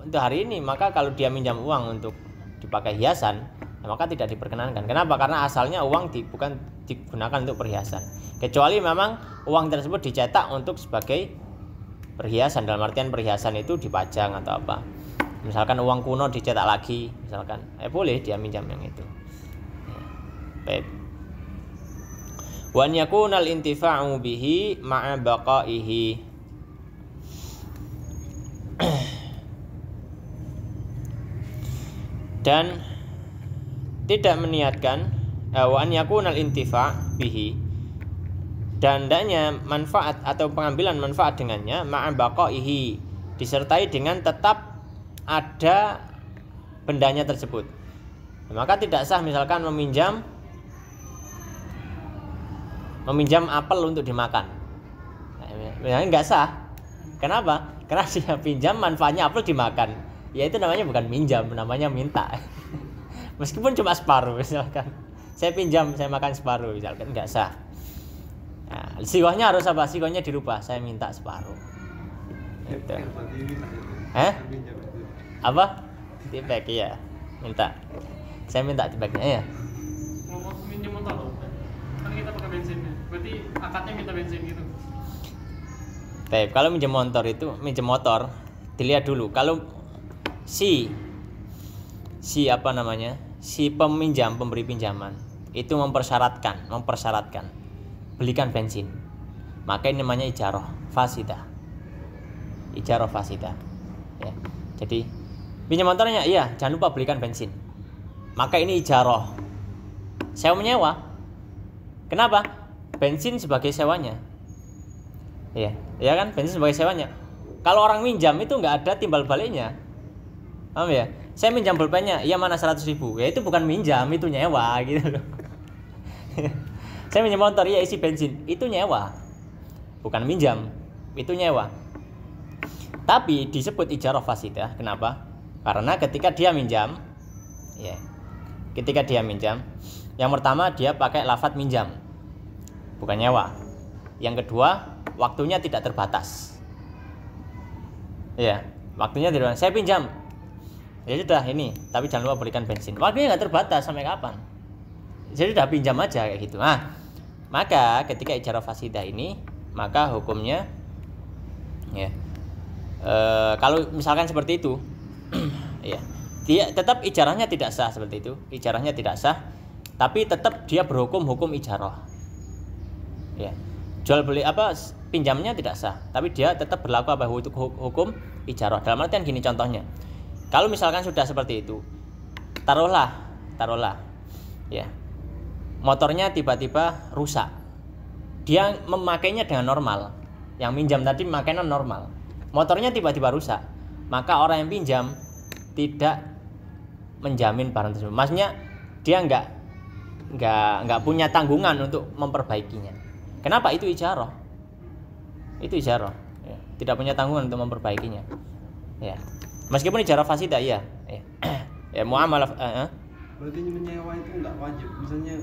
untuk hari ini, maka kalau dia minjam uang untuk dipakai hiasan, ya maka tidak diperkenankan. Kenapa? Karena asalnya uang bukan digunakan untuk perhiasan. Kecuali memang uang tersebut dicetak untuk sebagai perhiasan, dalam artian perhiasan itu dipajang atau apa. Misalkan uang kuno dicetak lagi, misalkan, boleh dia minjam yang itu. Ya. Baik. Wa an yakuna al-intifa'u bihi ma'a baqaihi. Dan tidak meniatkan wa an yakuna al-intifa' bihi, dan hendaknya manfaat atau pengambilan manfaat dengannya ma'a baqaihi, disertai dengan tetap ada bendanya tersebut. Maka tidak sah misalkan meminjam apel untuk dimakan. Nah, enggak sah. Kenapa? Karena dia pinjam manfaatnya apel dimakan. Ya itu namanya bukan minjam, namanya minta. Meskipun cuma separuh misalkan. Saya pinjam, saya makan separuh misalkan, enggak sah. Nah, siwahnya harus apa? Siwahnya dirubah, saya minta separuh. Gitu. Apa? Tibek ya, minta. Saya minta tibeknya ya. Mau minjem motor, kan kita pakai bensinnya. Berarti akadnya minta bensin gitu. Baik, kalau minjem motor, dilihat dulu. Kalau si peminjam, pemberi pinjaman itu mempersyaratkan belikan bensin, maka ini namanya ijarah fasidah. Ya. Jadi pinjam motornya, iya, jangan lupa belikan bensin. Maka ini ijarah. Sewa menyewa. Kenapa? Bensin sebagai sewanya. Iya, ya kan? Bensin sebagai sewanya. Kalau orang minjam itu nggak ada timbal baliknya. Paham ya? Saya minjam pulpennya, iya mana 100.000. Ya itu bukan minjam, itu nyewa gitu loh. Saya minjam motor, iya isi bensin, itu nyewa. Bukan minjam, itu nyewa. Tapi disebut ijarah fasidah. Kenapa? Karena ketika dia minjam, yang pertama dia pakai lafadz minjam, bukan nyewa. Yang kedua, waktunya tidak terbatas. Ya, waktunya tidak terbatas. Saya pinjam, ya sudah ini, tapi jangan lupa belikan bensin. Waktunya nggak terbatas sampai kapan. Jadi sudah pinjam aja kayak gitu. Nah, maka ketika ijarah fasidah ini, maka hukumnya, kalau misalkan seperti itu. Ya, dia tetap ijarahnya tidak sah seperti itu. Ijarahnya tidak sah, tapi tetap dia berhukum hukum ijarah. Ya. Jual beli pinjamnya tidak sah, tapi dia tetap berlaku hukum ijarah. Dalam artian gini contohnya. Kalau misalkan sudah seperti itu, taruhlah ya. Motornya tiba-tiba rusak. Dia memakainya dengan normal. Yang minjam tadi memakainya normal. Motornya tiba-tiba rusak. Maka orang yang pinjam tidak menjamin barang tersebut. Maksudnya dia nggak punya tanggungan untuk memperbaikinya. Kenapa? Itu ijarah. Ya. Tidak punya tanggungan untuk memperbaikinya. Ya. Meskipun ijarah fasidah ya. Ya muamalah Berarti menyewa itu nggak wajib, misalnya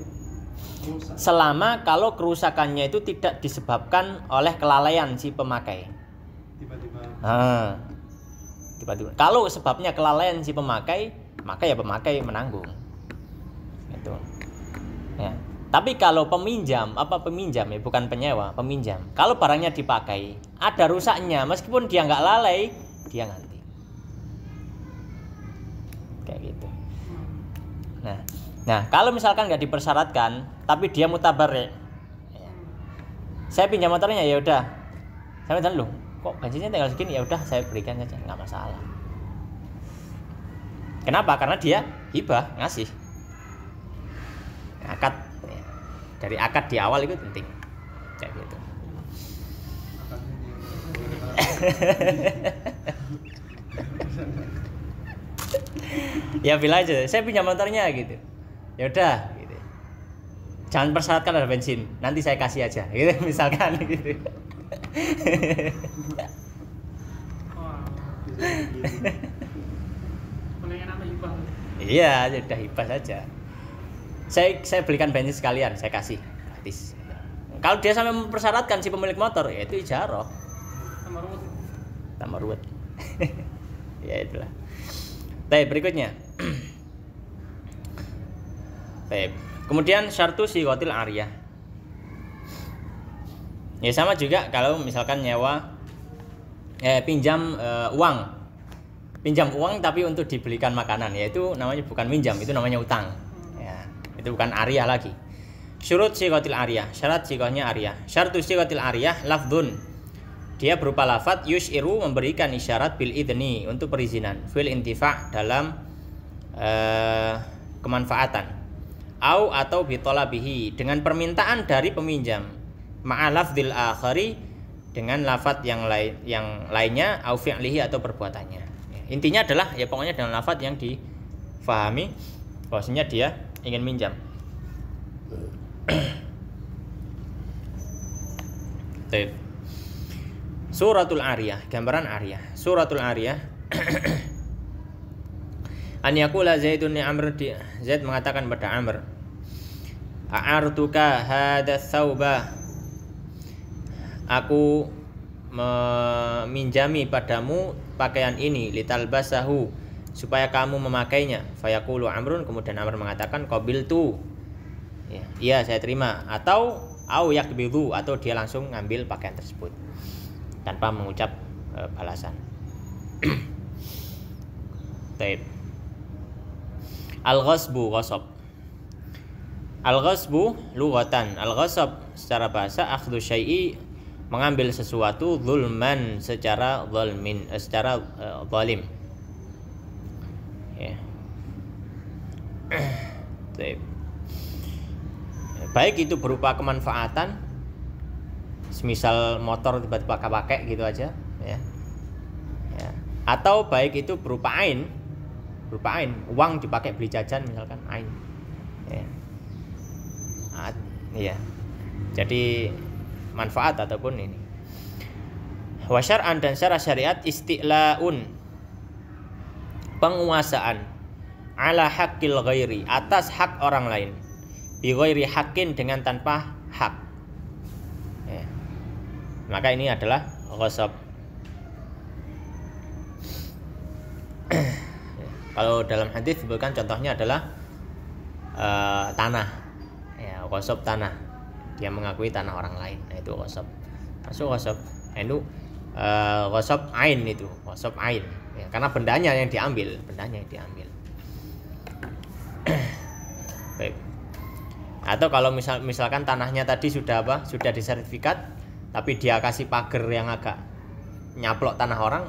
rusak. Selama kalau kerusakannya itu tidak disebabkan oleh kelalaian si pemakai. Tiba-tiba. Tiba-tiba. Kalau sebabnya kelalaian si pemakai, maka ya pemakai menanggung. Itu. Ya. Tapi kalau peminjam ya, bukan penyewa, peminjam. Kalau barangnya dipakai, ada rusaknya, meskipun dia nggak lalai, dia ganti. Kayak gitu. Nah, kalau misalkan nggak dipersyaratkan, tapi dia mutabarrik, ya. Saya pinjam motornya, ya udah. Saya bilang, loh, kok bensinnya tinggal segini, ya udah saya berikan saja, nggak masalah. Kenapa? Karena dia hibah, ngasih. Akad, ya. Dari akad di awal itu penting, kayak gitu. Ya bilang aja, saya pinjam motornya gitu. Ya udah, gitu. Jangan persyaratkan ada bensin, nanti saya kasih aja, gitu misalkan gitu. Mendingan apa hibah? Iya, sudah hibah saja. Saya belikan bensin sekalian, saya kasih gratis. Kalau dia sampai mempersyaratkan si pemilik motor, ya itu ijarah. Tambah ruwet. Ya itulah. Baik, berikutnya. Baik. Kemudian syartu sighatil ariyah. Ya sama juga kalau misalkan nyewa pinjam uang. Pinjam uang tapi untuk dibelikan makanan, yaitu namanya bukan minjam, itu namanya utang. Ya, itu bukan ariyah lagi. Syurut sighatil ariyah, syarat sighahnya ariyah. Syartu sighatil ariyah lafdzun. Dia berupa lafadz yus'iru, memberikan isyarat bil idni, untuk perizinan, fil intifa', dalam kemanfaatan, atau bitolabihi, dengan permintaan dari peminjam, ma'alafdzil akhari, dengan lafadz yang lainnya, au fi'lihi, atau perbuatannya. Intinya adalah ya pokoknya dengan lafadz yang difahami bahwasanya dia ingin minjam. Suratul Ariyah, gambaran Ariyah. Suratul Ariyah. An yaqula Zaidun li Amr, Zaid mengatakan pada Amr, a'artuka hadha thawba, aku meminjami padamu pakaian ini, litalbasahu, supaya kamu memakainya. Fayaqulu Amrun, kemudian Amr mengatakan qabiltu, ya, iya saya terima, atau au yakbidu, atau dia langsung ngambil pakaian tersebut tanpa mengucap balasan. Taib. Al-ghasbu, ghasab. Al-ghasbu lughatan, al-ghasab secara bahasa akhdhu syai'i, mengambil sesuatu, zulman, secara zalmin, secara zalim. Ya. Taib. Baik itu berupa kemanfaatan, semisal motor tiba-tiba pakai gitu aja, ya. Ya. Atau baik itu berupa ain, uang dipakai beli jajan misalkan, ain. Ya. Iya. Jadi manfaat ataupun ini. Wa syar'an, dan secara syariat, isti'laun, penguasaan, ala haqqil ghairi, atas hak orang lain, bi ghairi haqqin, dengan tanpa hak. Ya. Maka ini adalah ghasab. Kalau dalam hadis disebutkan contohnya adalah tanah. Ya, ghasab tanah. Dia mengakui tanah orang lain. Nah, itu ghasab. Masuk ghasab. Itu ghasab ain, itu ghasab ain. Ya, karena bendanya yang diambil, Baik. Atau kalau misalkan tanahnya tadi sudah disertifikat, tapi dia kasih pagar yang agak nyaplok tanah orang,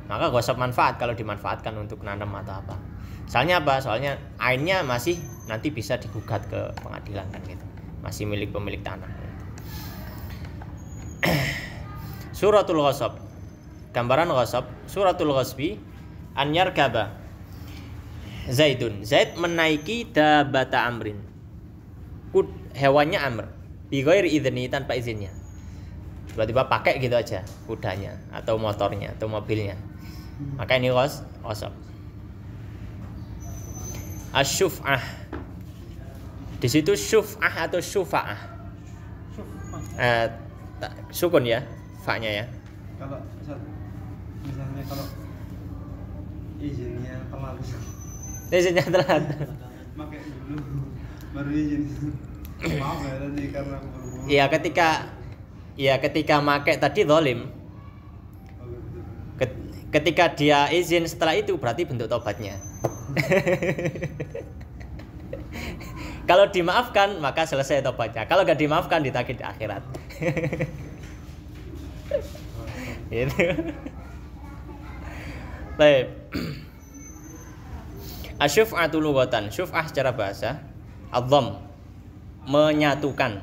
maka ghasab manfaat kalau dimanfaatkan untuk nanam atau apa. Soalnya apa? Soalnya ainnya masih nanti bisa digugat ke pengadilan kan gitu. Masih milik pemilik tanah. Suratul ghasab. Gambaran ghasab, suratul ghasbi, an yarkaba Zaidun. Zaid menaiki dabata Amrin. Hewannya Amr. Bi ghairi idzni, tanpa izinnya. Tiba-tiba pakai gitu aja kudanya atau motornya atau mobilnya. Maka ini ghasab. Asyuf'ah. Di situ syuf'ah atau syufa'ah. Sukun ya, fa-nya ya. Kalau misalnya kalau izinnya telat. Izinnya telat. Pakai dulu baru izin. Maaf ya tadi karena aku buru-buru. Iya ketika make tadi zalim. Ketika dia izin setelah itu berarti bentuk tobatnya. Kalau dimaafkan maka selesai tobatnya. Kalau gak dimaafkan ditagih di akhirat. Gitu. Baik. Asyuf'atu lughatan. Syuf'ah secara bahasa adzam, menyatukan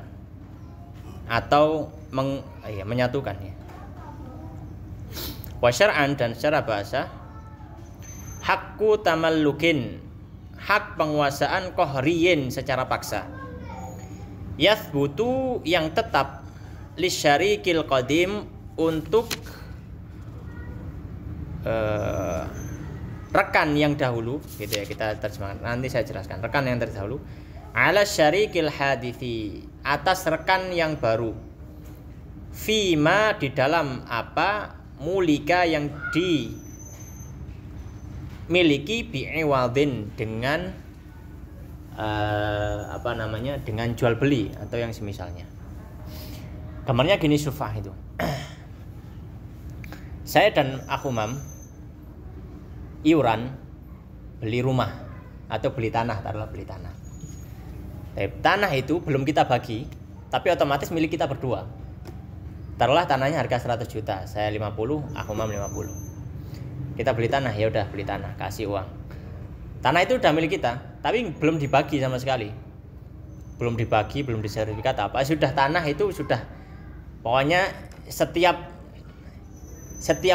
atau menyatukan ya. Wa syar'an dan secara bahasa hakku tamallukin, hak penguasaan kohriyin secara paksa. Yathbutu yang tetap lisyarikil qadim untuk rekan yang dahulu gitu ya, kita terjemahkan nanti saya jelaskan. Rekan yang terdahulu ala syarikil hadithi, atas rekan yang baru, fima di dalam apa mulika yang dimiliki bi'iwadin dengan dengan jual beli atau yang semisalnya. Gambarnya gini syuf'ah itu. Saya dan Akhumam iuran beli rumah atau beli tanah, taruhlah beli tanah. Tanah itu belum kita bagi, tapi otomatis milik kita berdua. Taruhlah tanahnya harga 100 juta, saya 50, Akhumam 50. Kita beli tanah, ya udah beli tanah, kasih uang. Tanah itu udah milik kita, tapi belum dibagi sama sekali. Belum dibagi, belum disertifikat apa, sudah tanah itu sudah. Pokoknya setiap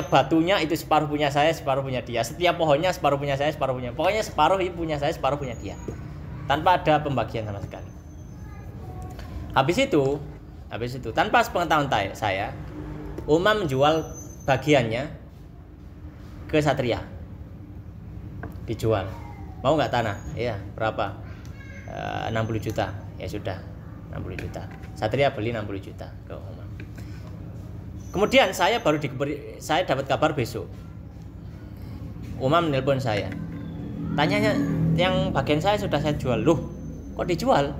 batunya itu separuh punya saya, separuh punya dia. Setiap pohonnya separuh punya saya, separuh punya. Pokoknya separuh punya saya, separuh punya dia. Tanpa ada pembagian sama sekali. Habis itu tanpa sepengetahuan saya, Umam menjual bagiannya ke Satria. Dijual. Mau nggak tanah? Iya, berapa? 60 juta. Ya sudah, 60 juta. Satria beli 60 juta ke Umam. Kemudian saya dapat kabar besok. Umam menelpon saya. Tanyanya, yang bagian saya sudah saya jual. Loh, kok dijual?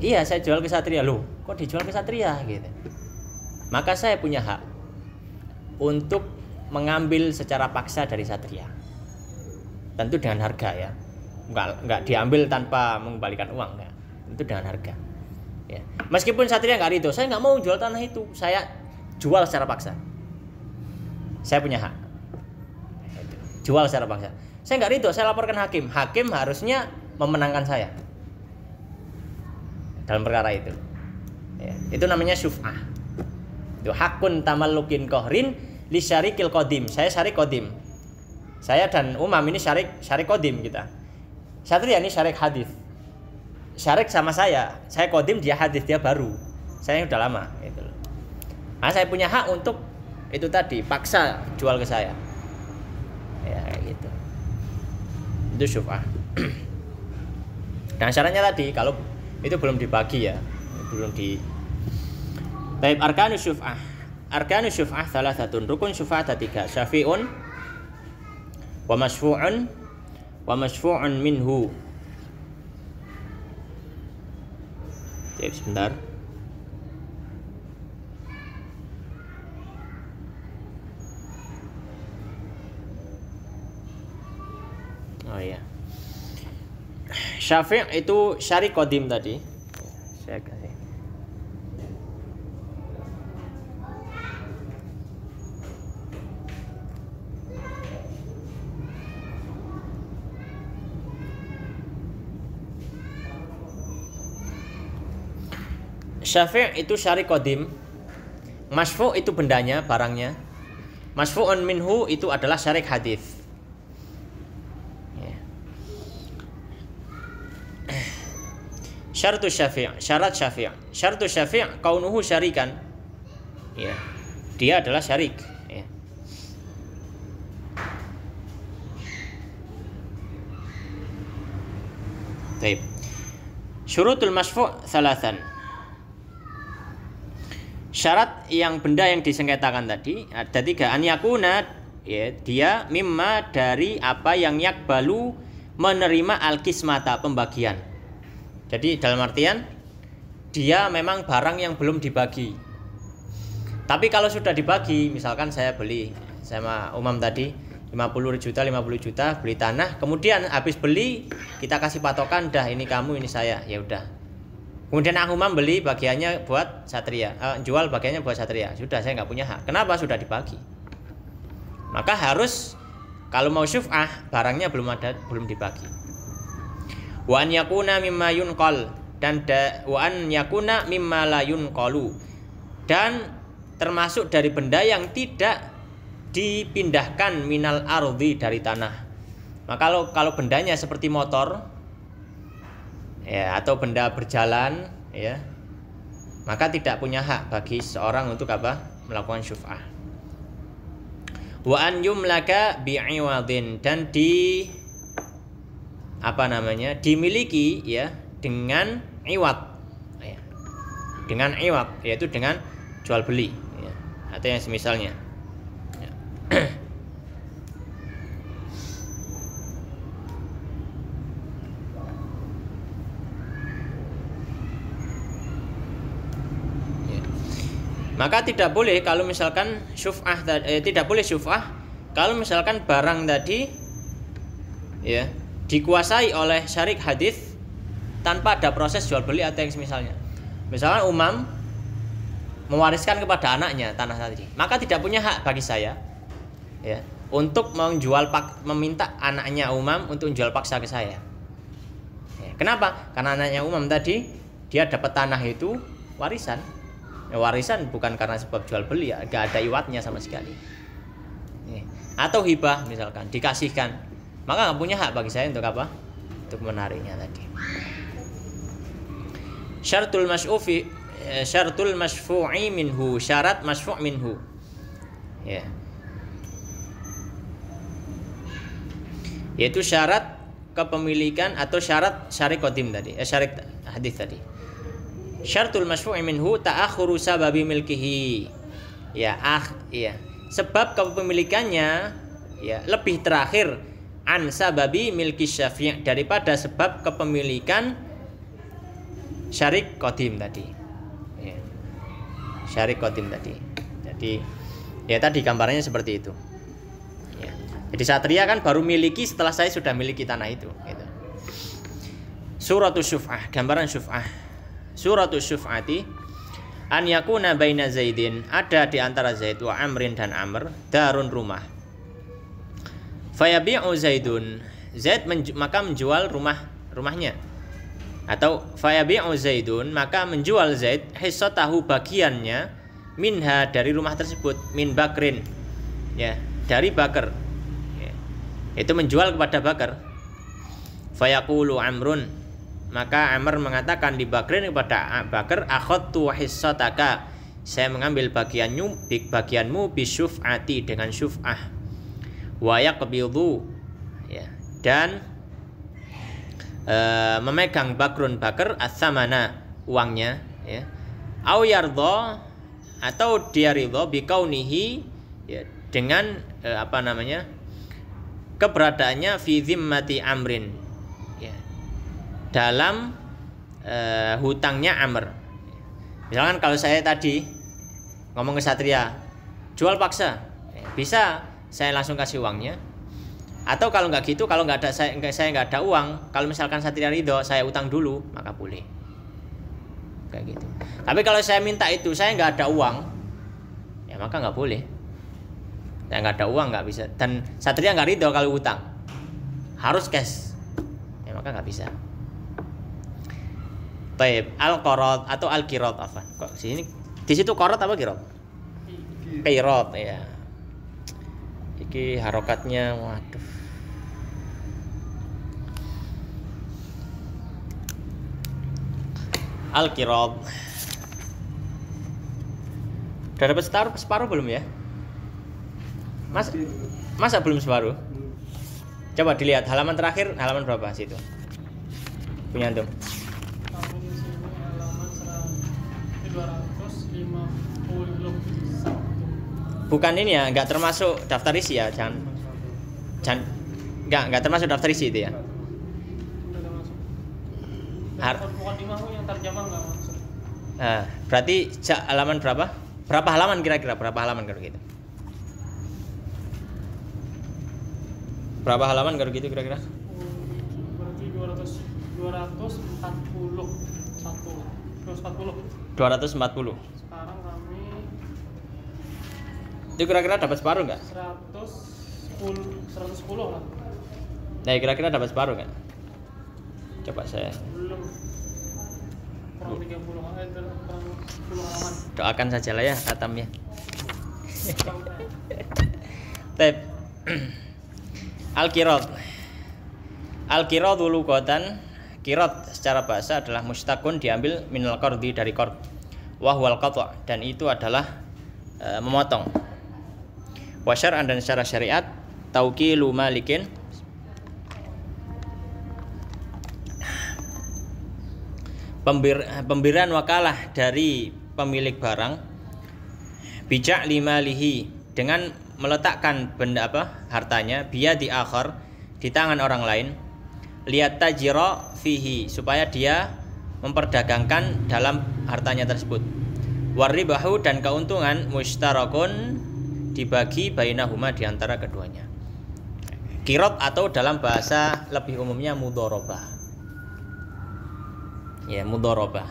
Iya, saya jual ke Satria. Loh, kok dijual ke Satria gitu. Maka saya punya hak untuk mengambil secara paksa dari Satria. Tentu dengan harga ya. Enggak diambil tanpa mengembalikan uang ya. Itu dengan harga. Ya. Meskipun Satria nggak ridho, saya nggak mau jual tanah itu, saya jual secara paksa. Saya punya hak. Jual secara paksa. Saya nggak ridho, saya laporkan hakim. Hakim harusnya memenangkan saya dalam perkara itu. Ya. Itu namanya syuf'ah. Itu hakun tamallukin kohrin li syarikil qadim. Saya syarik qadim. Saya dan Umam ini syarik qadim kita. Satria ini syarik hadis. Syarik sama saya qadim, dia hadis, dia baru. Saya udah lama gitu. Nah, saya punya hak untuk itu tadi, paksa jual ke saya. Ya kayak gitu. Itu syuf'ah. Dan syaratnya tadi kalau itu belum dibagi ya, belum di. Baik, arkanus syuf'ah. Arkanus syuf'ah salah satu rukun syuf'ah ada 3. Syafi'un wa masyfu'un minhu. Cek sebentar. Oh iya. Syafi' itu syarik qadim tadi. Saya kasih. Syafi' itu syarik qadim. Masyfu' itu bendanya, barangnya. Masyfu'un minhu itu adalah syarik hadis. Syartu syafi', syarat syafi'. Syartu syafi' kaunuhu syarikan. Ya. Dia adalah syarik, ya. Baik. Syurutul masfu' salasan. Syarat yang benda yang disengketakan tadi ada 3. An yakuna, ya, dia mimma dari apa yang yakbalu menerima al-qismata, pembagian. Jadi dalam artian dia memang barang yang belum dibagi. Tapi kalau sudah dibagi, misalkan saya beli sama Umam tadi 50 juta beli tanah, kemudian habis beli kita kasih patokan, dah ini kamu ini saya, ya udah. Kemudian aku membeli bagiannya buat Satria, jual bagiannya buat Satria. Sudah, saya nggak punya hak. Kenapa? Sudah dibagi. Maka harus kalau mau syuf'ah barangnya belum dibagi. Wa an yakuna mimma yunqal dan wa an yakuna mimma la yunqalu, dan termasuk dari benda yang tidak dipindahkan minal ardi, dari tanah. Maka kalau bendanya seperti motor, ya, atau benda berjalan, ya, maka tidak punya hak bagi seorang untuk apa? Melakukan syuf'ah. Wa an yumlaka bi'iwadin, dan dimiliki, ya, dengan iwad, ya, dengan iwad, yaitu dengan jual beli, ya, atau yang semisalnya. Ya. Maka tidak boleh kalau misalkan syuf'ah tidak boleh syuf'ah kalau misalkan barang tadi, ya, dikuasai oleh syarik hadis tanpa ada proses jual beli atau yang semisalnya. Misalkan Umam mewariskan kepada anaknya tanah tadi, maka tidak punya hak bagi saya, ya, untuk meminta anaknya Umam untuk menjual paksa ke saya. Ya, kenapa? Karena anaknya Umam tadi dia dapat tanah itu warisan. Ya, warisan bukan karena sebab jual beli, ya, gak ada iwatnya sama sekali. Ya. Atau hibah misalkan dikasihkan, maka nggak punya hak bagi saya untuk apa? Untuk menariknya tadi. Syaratul masfu'i minhu, syarat masfu' minhu. Ya. Yaitu syarat kepemilikan atau syarat syarik qadim tadi, syarik hadis tadi. Syaratul masfu'i minhu ta'akhuru sababi milkihi. Ya, ya. Sebab kepemilikannya, ya, lebih terakhir an sababi milki syafi' daripada sebab kepemilikan syarik qadim tadi. Ya. Syarik qadim tadi. Jadi, ya, tadi gambarannya seperti itu. Ya. Jadi Satria kan baru miliki setelah saya sudah miliki tanah itu, gitu. Suratul syuf'ah, gambaran syuf'ah. Suratul syuf'ati an yakuna baina Zaidin, ada di antara Zaid wa Amrin dan Amr, darun, rumah. Fayabi'u Zaidun, Zaid maka menjual rumahnya. Atau fayabi'u Zaidun, maka menjual Zaid hissatahu, bagiannya, minha, dari rumah tersebut, min Bakrin, ya, dari Bakar, ya. Itu menjual kepada Bakar. Fayaqulu Amrun, maka Amr mengatakan di Bakrin kepada Bakar, akhadtu hissataka, saya mengambil bagianmu bisyuf'ati, dengan syuf'ah. Wa yaqbidu, ya, dan memegang Bakar as-samana, uangnya, ya. Au yardha, atau dia ridha bikaunihi, ya, dengan keberadaannya fi zimmati Amrin, ya, dalam hutangnya Amr. Misalkan kalau saya tadi ngomong ke Satria, jual paksa, ya, bisa saya langsung kasih uangnya. Atau kalau nggak gitu, kalau nggak ada saya nggak ada uang, kalau misalkan Satria ridho, saya utang dulu, maka boleh. Kayak gitu. Tapi kalau saya minta itu, saya nggak ada uang, ya maka nggak boleh. Saya nggak ada uang, nggak bisa. Dan Satria nggak ridho kalau utang, harus cash, ya maka nggak bisa. Baik, al-qarad atau al-qirad, apa? Kok sini di situ qarad apa qirad? Qirad, ya. Iki harokatnya, waduh. Al-qirad. Udah dapat separuh belum ya? Masa belum separuh? Coba dilihat halaman terakhir, halaman berapa situ? punya antum? Kamu di sini halaman 251. Bukan ini ya, nggak termasuk daftar isi ya, jangan nggak termasuk daftar isi itu ya. Udah gak masuk. Har- Bukan di mahu yang terjemah nggak masuk. Nah, berarti halaman berapa? Berapa halaman kira-kira? Berapa halaman kalau gitu? Berapa halaman kalau gitu kira-kira? Berarti 241. 240. Sekarang kami Itu kira-kira dapat separuh nggak? 110 lah. Nah, kira-kira dapat separuh nggak? Coba saya Belum. Kurang 30 halaman. doakan saja lah ya, khatam ya. Tep. Al-qirad lughatan, qirad secara bahasa adalah mustaqun, diambil minal qardi, dari qard. Wa huwal qata', dan itu adalah memotong. Wa syar'an, dan secara syariat tauqilu malikin, pemberian wakalah dari pemilik barang, bijak limalihi, dengan meletakkan benda hartanya, di akhar, di tangan orang lain, lihat tajiro fihi, supaya dia memperdagangkan dalam hartanya tersebut. Waribahu, dan keuntungan mustarakun, dibagi bainahuma, di antara keduanya. Qirad atau dalam bahasa lebih umumnya mudharabah. Ya, mudharabah.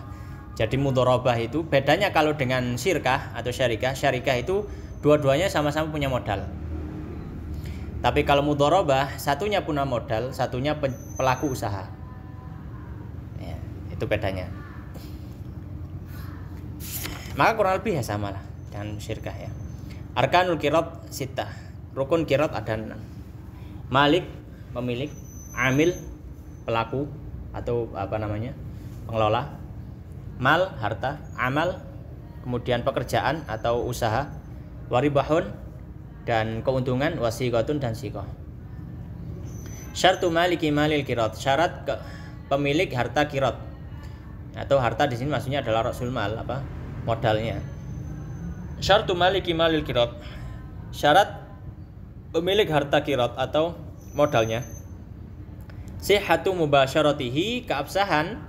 Jadi mudharabah itu bedanya kalau dengan syirkah atau syarikah. Syarikah itu dua-duanya sama-sama punya modal. Tapi kalau mudharabah, satunya punya modal, satunya pelaku usaha. Ya, itu bedanya. Maka kurang lebih ya sama lah dengan syirkah ya. Arkanul qirad sittah. Rukun qirad ada 6. Malik, pemilik, amil, pelaku atau pengelola, mal, harta, amal, kemudian pekerjaan atau usaha, waribahun, dan keuntungan, wasiqatun, dan siqah. Syartu maliki malil qirad, syarat pemilik harta qirad. Atau harta di sini maksudnya adalah rasul mal, modalnya. Syartu maliki malil qirad, syarat pemilik harta qirad atau modalnya, sihhatu mubasyaratihi, keabsahan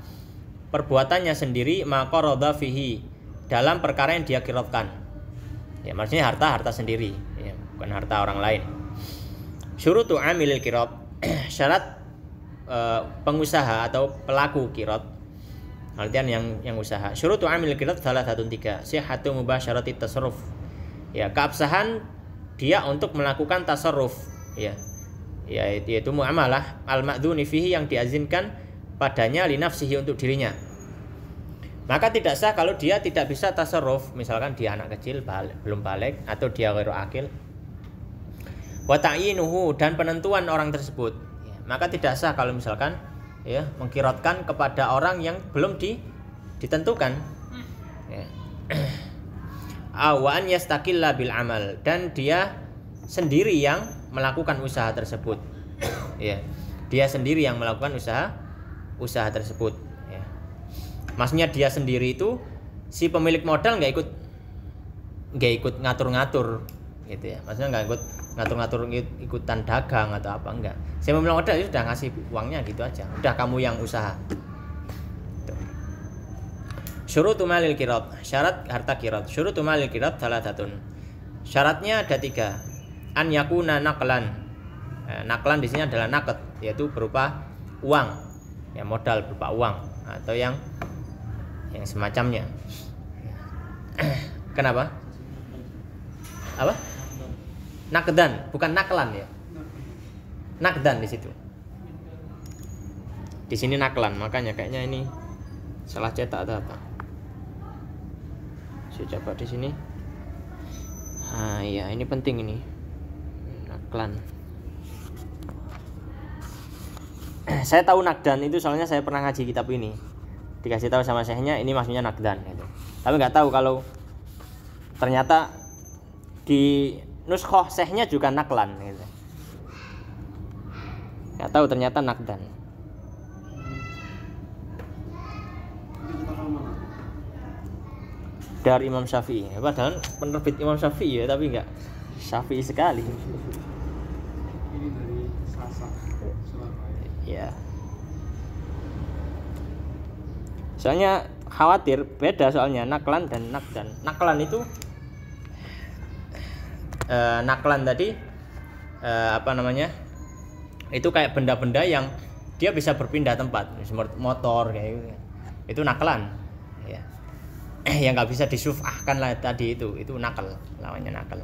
perbuatannya sendiri, maqarada fihi, dalam perkara yang dia qiradkan. Ya, maksudnya harta sendiri, ya, bukan harta orang lain. Syurutu amilil qirad, syarat pengusaha atau pelaku qirad, artian yang usaha. Syurutu amilil qirad salah 3, sihhatu mubasyarati tasarruf, ya, keabsahan dia untuk melakukan tasarruf, ya, yaitu muamalah al-ma'dzuni fihi, yang diizinkan padanya li nafsihi, untuk dirinya. Maka tidak sah kalau dia tidak bisa tasarruf, misalkan dia anak kecil, belum balik, atau dia ghairu akil. Wa ta'yinuhu, dan penentuan orang tersebut, ya, maka tidak sah kalau misalkan ya mengqiradkan kepada orang yang belum ditentukan, ya. Awan yastaqilla bil amal, dan dia sendiri yang melakukan usaha tersebut, ya, dia sendiri yang melakukan usaha tersebut, ya. Maksudnya dia sendiri itu, si pemilik modal nggak ikut ngatur-ngatur, gitu ya. Maksudnya nggak ikut ngatur-ngatur, ikutan dagang atau apa, enggak. Si pemilik modal itu sudah ngasih uangnya gitu aja, udah kamu yang usaha. Syurutu malil qirad, syarat harta qirad. Syurutu malil qirad salah 1. Syaratnya ada 3. An yakuna naqlan. Naqlan di sini adalah naqd, yaitu berupa uang, ya, modal berupa uang atau yang semacamnya. Kenapa? Apa? Naqdan, bukan naqlan ya. Naqdan di situ. Di sini naqlan, makanya kayaknya ini salah cetak atau apa. Saya coba di sini. Ya, ini penting ini. Naqlan. Saya tahu naqdan itu soalnya saya pernah ngaji kitab ini. Dikasih tahu sama syekhnya ini maksudnya naqdan gitu. Tapi nggak tahu kalau ternyata di nuskhoh syekhnya juga naqlan gitu. Nggak tahu ternyata naqdan. Dar Imam Syafi'i. Padahal penerbit Imam Syafi'i ya, tapi enggak Syafi'i sekali. Ini dari Sasak Surabaya. Ya. Soalnya khawatir beda soalnya naklan dan nakdan. Naklan itu naklan tadi apa namanya? Itu kayak benda-benda yang dia bisa berpindah tempat, seperti motor kayak gitu. Itu naklan. Ya. Yang nggak bisa disufahkan lah tadi itu nakal, lawannya nakal.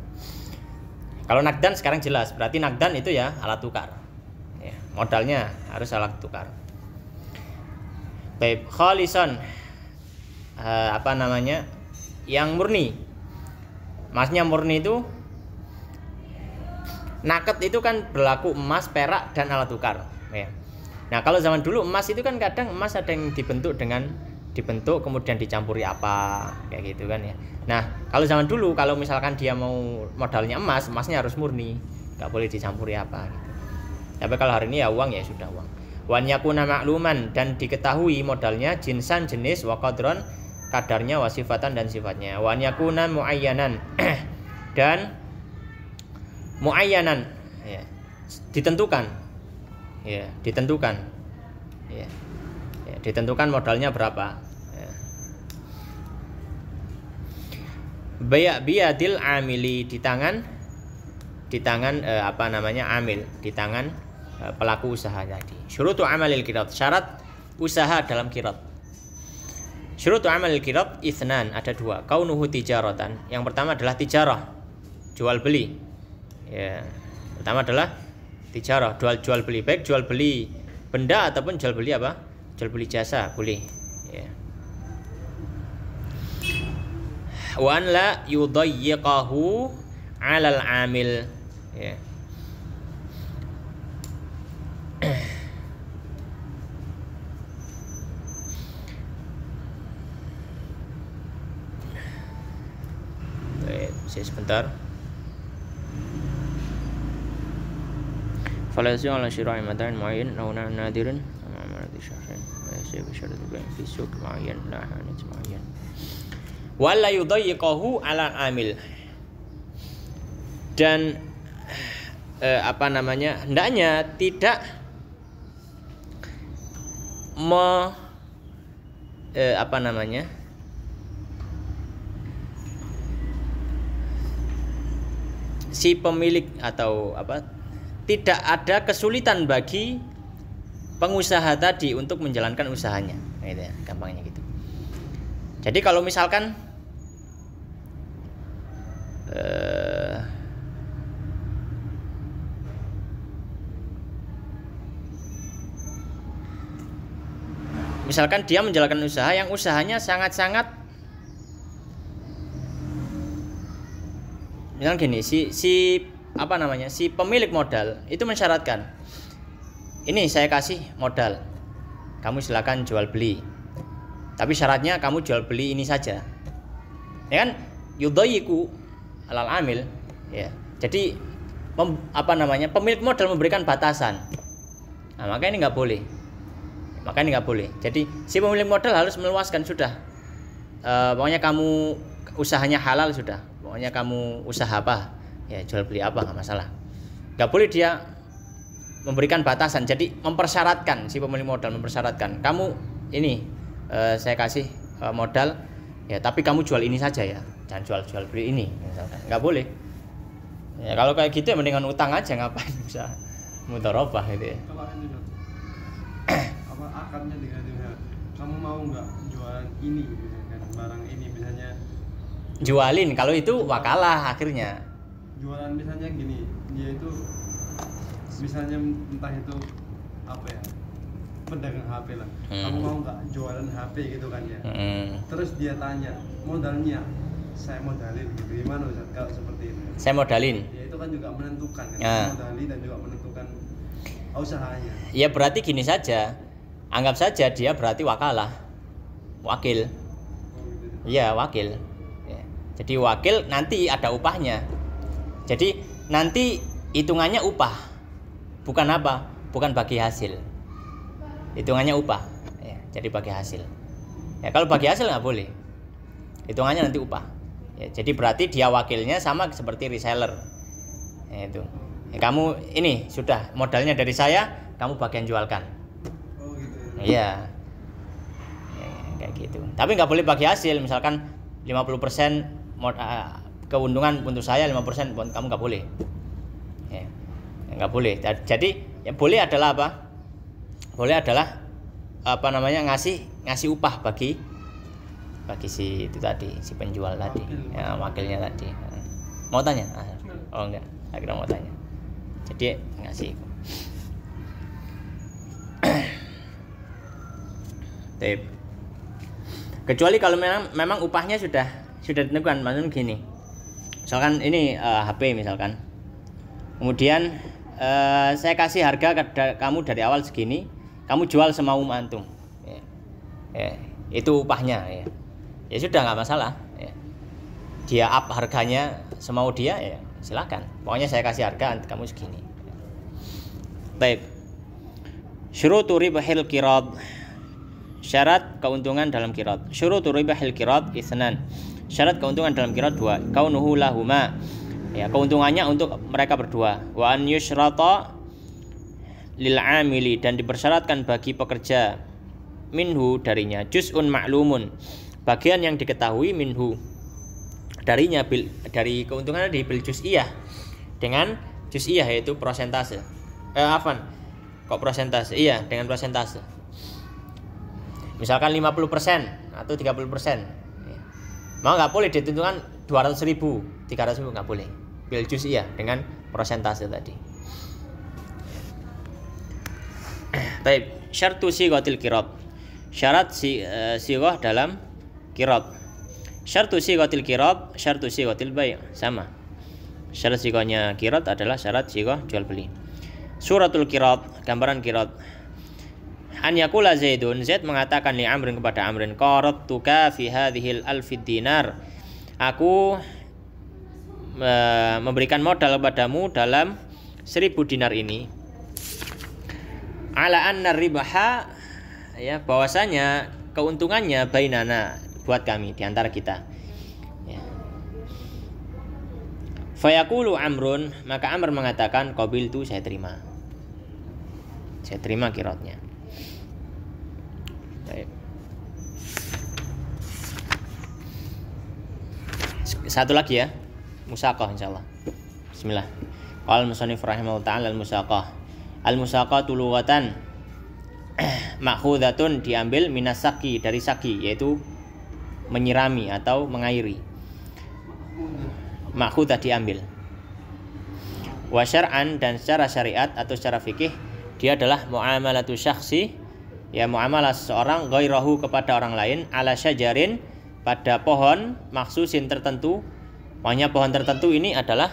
Kalau nakdan sekarang jelas, berarti nakdan itu ya alat tukar. Ya, modalnya harus alat tukar. Baik, khalisan apa namanya? Yang murni. Maksudnya murni itu naked itu kan berlaku emas, perak dan alat tukar, ya. Nah, kalau zaman dulu emas itu kan kadang emas ada yang dibentuk kemudian dicampuri apa kayak gitu kan ya. Nah, kalau zaman dulu kalau misalkan dia mau modalnya emas, emasnya harus murni, nggak boleh dicampuri apa gitu. Tapi kalau hari ini ya uang ya sudah uang. Wan yakuna ma'luman dan diketahui modalnya jinsan jenis wa qadron kadarnya wasifatan dan sifatnya. Wan yakuna muayyanan dan muayyanan ya, ditentukan. Ya, ditentukan. Ya. Ya, ditentukan modalnya berapa. Ya. Bay' biyadil amili di tangan apa namanya amil, di tangan pelaku usaha tadi. Syurutu amalil qirat, syarat usaha dalam qirat. Syurutu amalil qirat itsnan, ada dua. Kaunuhu tijaratan. Yang pertama adalah tijarah, jual beli. Ya. Pertama adalah tijarah, jual beli, baik jual beli benda ataupun jual beli apa? Jual beli jasa, boleh. Ya. Wa an la yudayyiqahu 'alal 'amil. Ya. Baik, sebentar. Falasi ala syira'i matan muayyan aw nadirin amanati syahrin wa yasib syarat bain fi suq muayyan la hanit muayyan wa la yudayyiqahu 'ala amil. Dan apa namanya, hendaknya tidak apa namanya, si pemilik atau apa, tidak ada kesulitan bagi pengusaha tadi untuk menjalankan usahanya, gitu ya, gampangnya gitu. Jadi kalau misalkan misalkan dia menjalankan usaha yang usahanya sangat-sangat, misalkan gini, si apa namanya, si pemilik modal itu mensyaratkan, ini saya kasih modal, kamu silakan jual beli, tapi syaratnya kamu jual beli ini saja, ya kan, yudayyiqu alal amil, ya. Jadi apa namanya, pemilik modal memberikan batasan, nah, maka ini nggak boleh, Jadi si pemilik modal harus meluaskan, sudah, pokoknya kamu usahanya halal, sudah, pokoknya kamu usaha apa ya, jual beli apa, nggak masalah. Nggak boleh dia memberikan batasan, jadi mempersyaratkan, si pemilik modal mempersyaratkan, kamu ini saya kasih modal ya, tapi kamu jual ini saja ya, jangan jual beli ini misalkan, nggak boleh ya. Kalau kayak gitu ya mendingan utang aja, ngapain bisa mudharabah gitu ya. Kalau ini apa akadnya dengan kamu mau nggak jualan ini gitu kan, barang ini misalnya jualin, kalau itu wakalah akhirnya. Jualan misalnya gini, dia itu misalnya entah itu apa ya, pedagang HP lah, kamu mau nggak jualan HP gitu kan ya, terus dia tanya modalnya, saya modalin gitu, gimana Ustaz kalau seperti itu? Saya modalin Ya itu kan juga menentukan kan, modalin dan juga menentukan usahanya. Ya berarti gini saja, anggap saja dia berarti wakil. Oh, gitu. Iya, wakil ya. Jadi wakil nanti ada upahnya. Jadi nanti hitungannya upah, bukan apa, bukan bagi hasil. Hitungannya upah, ya, jadi bagi hasil. Ya kalau bagi hasil nggak boleh. hitungannya nanti upah. Ya, jadi berarti dia wakilnya sama seperti reseller. Ya, itu. Ya, kamu ini sudah modalnya dari saya, kamu bagian jualkan. Oh gitu ya. Iya. Ya, kayak gitu. Tapi nggak boleh bagi hasil, misalkan 50% keuntungan untuk saya, 50% kamu nggak boleh. Ya, nggak boleh. Jadi yang boleh adalah apa? Boleh adalah ngasih upah bagi si itu tadi, si penjual tadi, ya, wakilnya tadi. Mau tanya? Oh enggak, saya kira mau tanya. Jadi ngasih. Kecuali kalau memang upahnya sudah ditentukan, maksudnya gini. Misalkan ini HP misalkan. Kemudian saya kasih harga kamu dari awal segini, kamu jual semau antum. Ya, itu upahnya ya. Ya sudah nggak masalah ya. Dia up harganya semau dia ya silakan. Pokoknya saya kasih harga kamu segini. Baik. Syurutu ribahil qirad. Syarat keuntungan dalam qirad. Syurutu ribahil qirad isnan. Syarat keuntungan dalam qirad 2. Kaunuhu lahuma. Ya, keuntungannya untuk mereka berdua. Wa an yusyrata lil amili, dan dipersyaratkan bagi pekerja minhu darinya juz'un ma'lumun, bagian yang diketahui minhu darinya dari keuntungan di bil juz'iyah, dengan juz'iyah yaitu persentase. Kok persentase? Iya, dengan persentase. Misalkan 50% atau 30%. Mau nggak boleh ditentukan 200.000, 300.000 nggak boleh. Bil juz'iyah dengan persentase tadi. Baik, syartu sighatil qirad. Syarat sighah dalam qirad. Syartu sighatil qirad, syartu sighatil bai' sama. Syarat sighahnya qirad adalah syarat sighah jual beli. Suratul qirad, gambaran qirad. An yaqula Zaidun, Zaid mengatakan li Amrin kepada Amrin, qaradtuka fi hadhil alfid dinar. Aku memberikan modal kepadamu dalam 1000 dinar ini. Ala anna ribaha, ya, bahwasanya keuntungannya bainana, buat kami, di antara kita. Ya. Fayaqulu Amrun, maka Amr mengatakan qabiltu, saya terima. Saya terima qiradnya. Baik. Satu lagi ya, musaqah insyaallah. Bismillah. Qala al-musannif rahimahullah ta'ala al-musaqah. Al-musaqatu lughatan ma'khudatun, diambil minas saqi, dari saqi, yaitu menyirami atau mengairi. Ma'khudah diambil. Wa syar'an, dan secara syariat atau secara fikih dia adalah muamalatu syakhsi, ya, muamalah seseorang ghairahu kepada orang lain, ala syajarin, pada pohon maksusin tertentu. Maknanya pohon tertentu ini adalah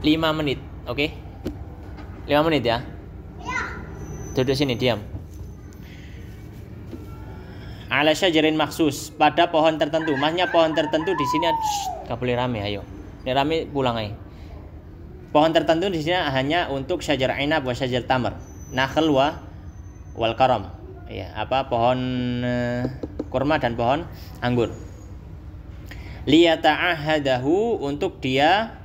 5 menit. Oke, 5 menit ya. Duduk sini, diam. Ala syajarin maksus, pada pohon tertentu. Maksudnya pohon tertentu di sini nggak boleh rame, ayo. Ini rame pulang aja. Pohon tertentu di sini hanya untuk syajar ainab wa syajar tamar, nakhl wal karam. Ya, pohon kurma dan pohon anggur. Liyata'ahadahu, untuk dia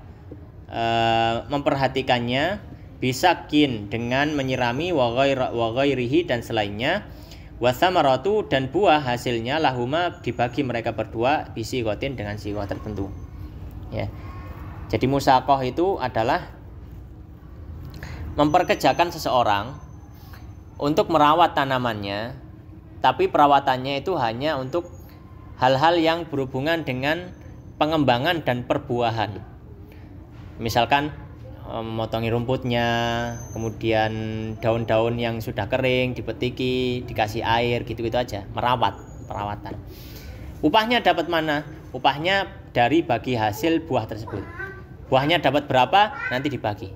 memperhatikannya, bisakin, dengan menyirami, wa ghairihi, dan selainnya, wasamaratu, dan buah hasilnya lahuma, dibagi mereka berdua, bisi gotin, dengan sighah tertentu. Ya. Jadi musaqah itu adalah memperkerjakan seseorang untuk merawat tanamannya, tapi perawatannya itu hanya untuk hal-hal yang berhubungan dengan pengembangan dan perbuahan. Misalkan memotongi rumputnya, kemudian daun-daun yang sudah kering dipetiki, dikasih air, gitu-gitu aja, perawatan. Upahnya dapat mana? Upahnya dari bagi hasil buah tersebut. Buahnya dapat berapa, nanti dibagi.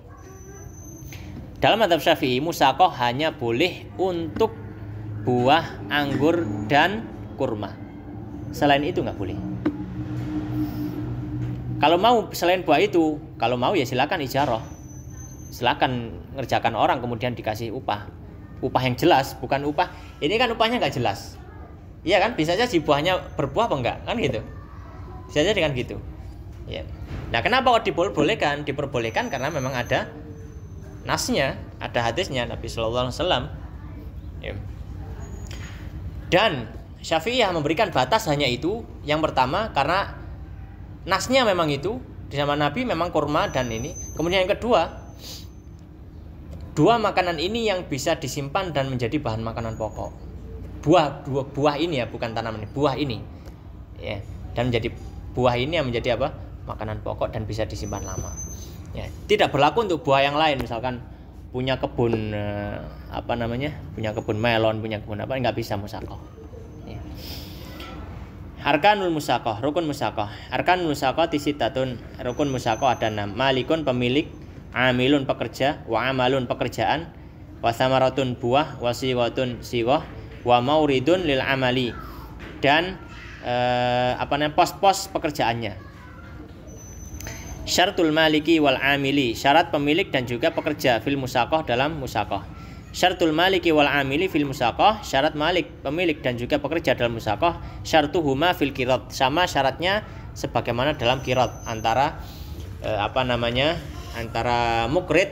Dalam mazhab Syafi'i, musaqah hanya boleh untuk buah anggur dan kurma. Selain itu nggak boleh. Kalau mau selain buah itu, kalau mau ya silakan ijarah. Silakan ngerjakan orang kemudian dikasih upah. Upah yang jelas, bukan upah. Ini kan upahnya nggak jelas. Iya kan? Bisa saja buahnya berbuah apa enggak? Kan gitu. Bisa saja dengan gitu. Ya. Nah, kenapa kok diperbolehkan? Diperbolehkan karena memang ada nasnya, ada hadisnya Nabi sallallahu alaihi wasallam. Ya. Dan Syafi'iyah memberikan batas hanya itu. Yang pertama karena nasnya memang itu, di zaman Nabi memang kurma dan ini. Kemudian yang kedua, dua makanan ini yang bisa disimpan dan menjadi bahan makanan pokok. Buah ini ya, bukan tanaman, buah ini. Ya, dan menjadi buah ini yang menjadi apa? Makanan pokok dan bisa disimpan lama. Ya, tidak berlaku untuk buah yang lain, misalkan punya kebun punya kebun melon, punya kebun apa, nggak bisa musaqah. Ya. Arkanul musaqah, rukun musaqah. Arkanul musaqah tisitatun, rukun musaqah ada 6. Malikun pemilik, amilun pekerja, wa amalun pekerjaan, wa samaratun buah, wa siwatun siwah, wa mauridun lil amali, dan pos-pos pekerjaannya. Syartul maliki wal amili, syarat pemilik dan juga pekerja fil musaqah dalam musaqah. Syartul maliki wal amili fil musaqah, syarat malik, pemilik dan juga pekerja dalam musaqah. Syartuhuma fil qirat, sama syaratnya sebagaimana dalam qirat antara antara mukrid,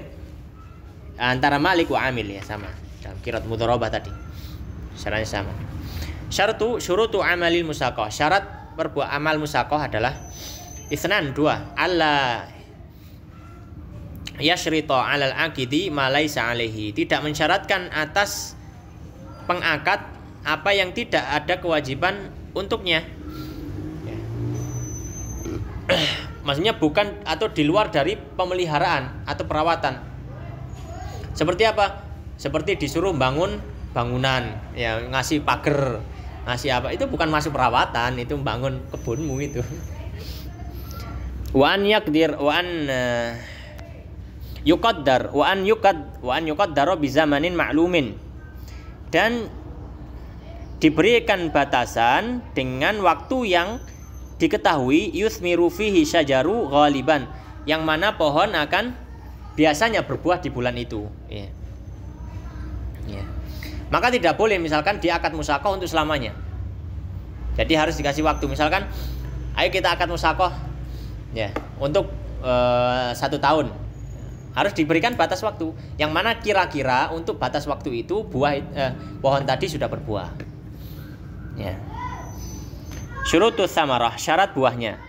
antara malik wa amil, ya sama dalam qirat mudharabah tadi. Syaratnya sama. Syurutu amalil musaqah, syarat perbuat amal musaqah adalah isnan, 2. Allah yasyrita 'alal aqidi ma laisa 'alaihi, tidak mensyaratkan atas pengakad apa yang tidak ada kewajiban untuknya. Ya. Maksudnya bukan atau di luar dari pemeliharaan atau perawatan. Seperti apa? Seperti disuruh bangun bangunan, ya ngasih pagar, ngasih apa, itu bukan masuk perawatan, itu bangun kebunmu itu. Wa an yaqdir wa an yuqaddar wa an yuqaddara bi zamanin ma'lumin, dan diberikan batasan dengan waktu yang diketahui. Yusmiru fihi syajaru ghaliban, yang mana pohon akan biasanya berbuah di bulan itu, ya. Ya. Maka tidak boleh misalkan di akad musaqah untuk selamanya. Jadi harus dikasih waktu, misalkan ayo kita akad musaqah, ya, untuk 1 tahun. Harus diberikan batas waktu, yang mana kira-kira untuk batas waktu itu pohon tadi sudah berbuah. Ya. Syurutus samarah, syarat buahnya.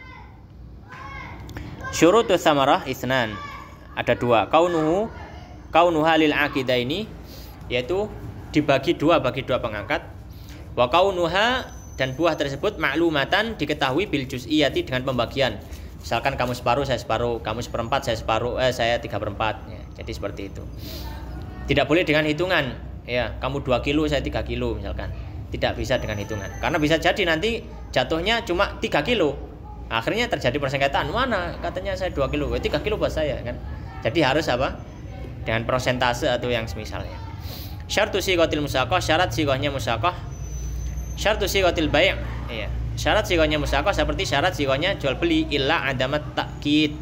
Syurutus samarah isnan, ada 2. Kaunuha lil aqidaini, yaitu dibagi 2 bagi 2 pengangkat. Wa kaunuha, dan buah tersebut maklumatan diketahui bil juz'iyati, dengan pembagian. Misalkan kamu separuh, saya separuh, kamu 1/4, saya separuh, saya 3/4, ya. Jadi seperti itu. Tidak boleh dengan hitungan, ya, kamu 2 kilo, saya 3 kilo misalkan. Tidak bisa dengan hitungan, karena bisa jadi nanti jatuhnya cuma 3 kilo. Akhirnya terjadi persengketaan, mana katanya saya 2 kilo, 3 kilo buat saya kan. Jadi harus apa? Dengan persentase atau yang semisalnya. Syartu siqatil musaqah, syarat siqahnya musaqah. Syartu siqatil bai', ya. Syarat siqahnya musaqah seperti syarat siqahnya jual beli, illa adamat takkid,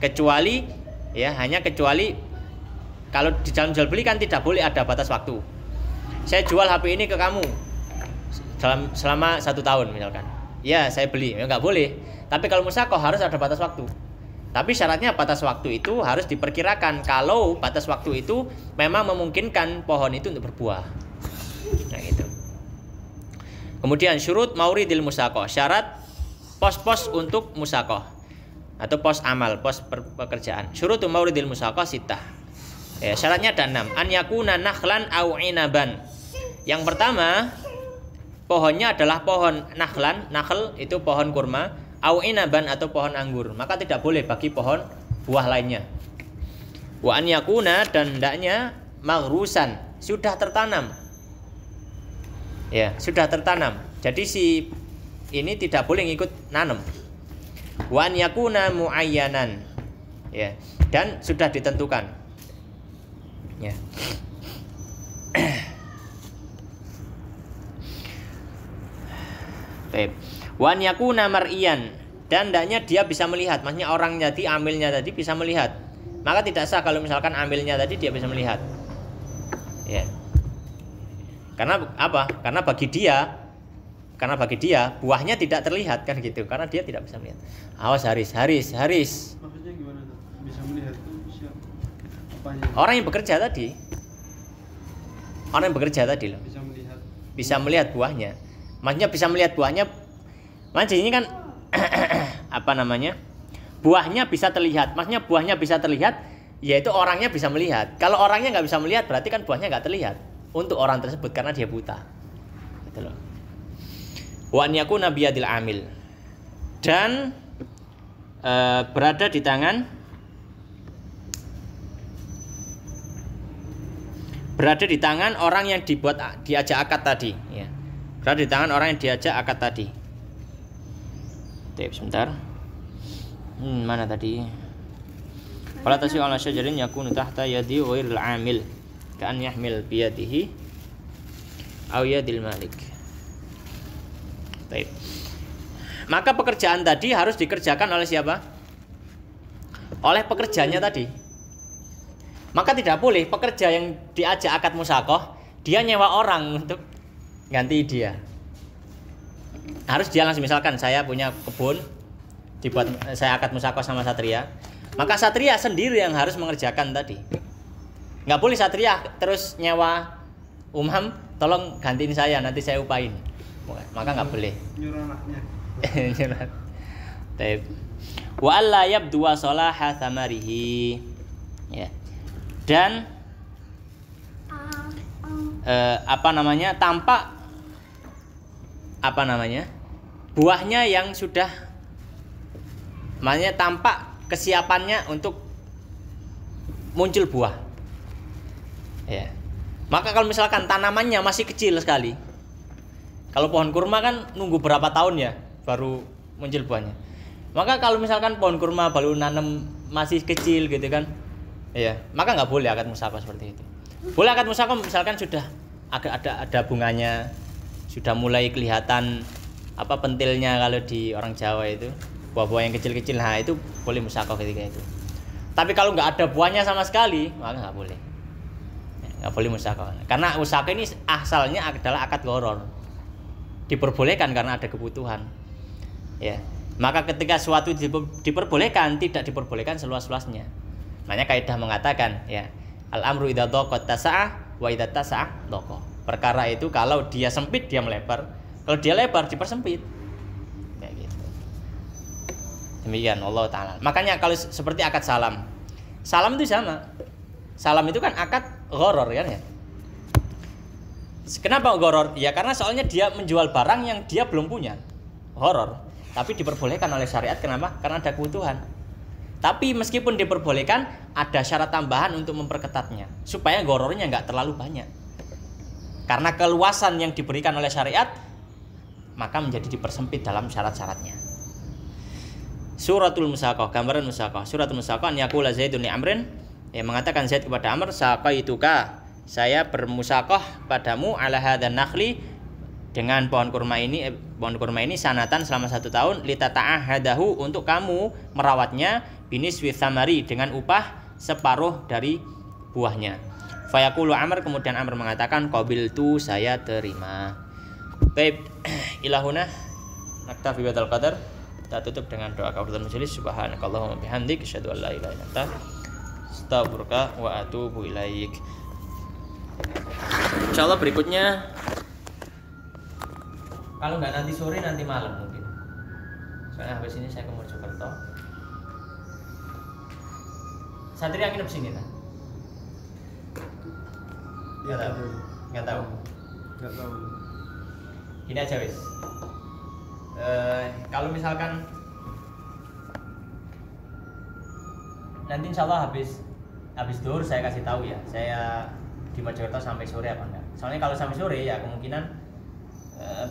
kecuali, ya, hanya kecuali kalau di dalam jual beli kan tidak boleh ada batas waktu. Saya jual HP ini ke kamu selama 1 tahun misalkan. Ya, saya beli, ya, nggak boleh. Tapi kalau musaqah harus ada batas waktu. Tapi syaratnya batas waktu itu harus diperkirakan kalau batas waktu itu memang memungkinkan pohon itu untuk berbuah. Nah, gitu. Kemudian syurut mauridil musaqah, syarat pos-pos untuk musaqah atau pos amal, pos pekerjaan. Syurutu mauridil musaqah sitah. Ya, syaratnya ada 6. An yakuna nakhlan au inaban. Yang pertama, pohonnya adalah pohon nakhlan, nakhl itu pohon kurma, au inaban atau pohon anggur. Maka tidak boleh bagi pohon buah lainnya. Wa an yakuna, dan hendaknya maghrusan, sudah tertanam. Ya, sudah tertanam. Jadi si ini tidak boleh ngikut nanam. Wa an yakuna muayyanan. Ya, dan sudah ditentukan. Ya. Baik. Wan yakuna mar'iyan, dan hendaknya dia bisa melihat, maksudnya orang tadi, amilnya tadi bisa melihat. Maka tidak sah kalau misalkan amilnya tadi dia bisa melihat. Ya. Karena apa? Karena bagi dia Karena bagi dia buahnya tidak terlihat kan gitu, karena dia tidak bisa melihat. Awas Haris. Maksudnya gimana tuh? Bisa melihat tuh siapa? Apanya? Orang yang bekerja tadi. Orang yang bekerja tadi loh. Bisa melihat. Bisa melihat buahnya. Maksudnya bisa melihat buahnya. Maksudnya ini kan apa namanya? Buahnya bisa terlihat. Maksudnya buahnya bisa terlihat, yaitu orangnya bisa melihat. Kalau orangnya nggak bisa melihat, berarti kan buahnya nggak terlihat untuk orang tersebut karena dia buta. Gitu loh. Wa an yakuna biyadil amil. Dan berada di tangan orang yang diajak akad tadi, ya. Berada di tangan orang yang diajak akad tadi. Sebentar. Mana tadi? Fala tasyu ala syajarin yakunu tahta yadi ghairil amil ka'an yahmil biyadihi aw yadil malik. Baik. Maka pekerjaan tadi harus dikerjakan oleh siapa? Oleh pekerjanya tadi. Maka tidak boleh pekerja yang diajak akad musyakoh dia nyewa orang untuk ganti dia. Harus dia langsung, misalkan saya punya kebun, dibuat saya akad musyakoh sama Satria, maka Satria sendiri yang harus mengerjakan tadi. Nggak boleh Satria terus nyewa Umham, tolong gantiin saya, nanti saya upain. Maka nggak boleh. Nyuruh anaknya. Taib. Wa alla yabdu salaha thamarihi. Ya. Dan tampak buahnya yang sudah, maknanya tampak kesiapannya untuk muncul buah. Ya. Maka kalau misalkan tanamannya masih kecil sekali, kalau pohon kurma kan nunggu berapa tahun ya baru muncul buahnya. Maka kalau misalkan pohon kurma baru nanam masih kecil gitu kan, ya, maka nggak boleh akad musyakoh seperti itu. Boleh akad musyakoh misalkan sudah ada bunganya, sudah mulai kelihatan pentilnya kalau di orang Jawa itu, buah-buah yang kecil-kecil, nah itu boleh musyakoh ketika itu. Tapi kalau nggak ada buahnya sama sekali, maka nggak boleh. Nggak boleh musyakoh. Karena musyakoh ini asalnya adalah akad gharar. Diperbolehkan karena ada kebutuhan. Ya. Maka ketika suatu diperbolehkan, tidak diperbolehkan seluas-luasnya. Makanya kaidah mengatakan, ya, al-amru idza dhaqat tasa'ah wa idza tasa'ah dhaqa. Perkara itu kalau dia sempit dia melebar, kalau dia lebar dipersempit. Kayak gitu. Demikian Allah taala. Makanya kalau seperti akad salam. Salam itu sama. Salam itu kan akad gharar kan ya. Kenapa gharar? Ya karena soalnya dia menjual barang yang dia belum punya. Gharar. Tapi diperbolehkan oleh syariat, kenapa? Karena ada kebutuhan. Tapi meskipun diperbolehkan, ada syarat tambahan untuk memperketatnya supaya ghararnya nggak terlalu banyak. Karena keluasan yang diberikan oleh syariat, maka menjadi dipersempit dalam syarat-syaratnya. Suratul Musyakoh, gambaran musyakoh. Suratul Musyakoh, an yaqula Zaidun li Amrin, yang mengatakan Zaid kepada Amr, saqaituka, saya bermusyakoh padamu ala hadzan nakhli, dengan pohon kurma ini sanatan selama 1 tahun, litata'ahadahu, untuk kamu merawatnya, biniswi thamari, dengan upah separuh dari buahnya. Fayaqulu Amr, kemudian Amr mengatakan, qabiltu, saya terima. Baik, ilahuna naktafi bihadzal qadar. Kita tutup dengan doa kafaratul majelis. Subhanakallahumma bihamdik, asyhadu an la ilaha illa anta, astaghfiruka wa atubu ilaik. Insyaallah berikutnya, kalau nggak nanti sore, nanti malam mungkin. Soalnya habis ini saya ke Mojokerto. Satria nginep sini kan? Nggak tahu. Gini aja wis. Kalau misalkan nanti insyaallah habis zuhur saya kasih tahu ya, saya di Mojokerto sampai sore apa enggak. Soalnya kalau sampai sore ya kemungkinan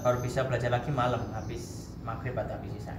baru bisa belajar lagi malam habis maghrib atau habis isya.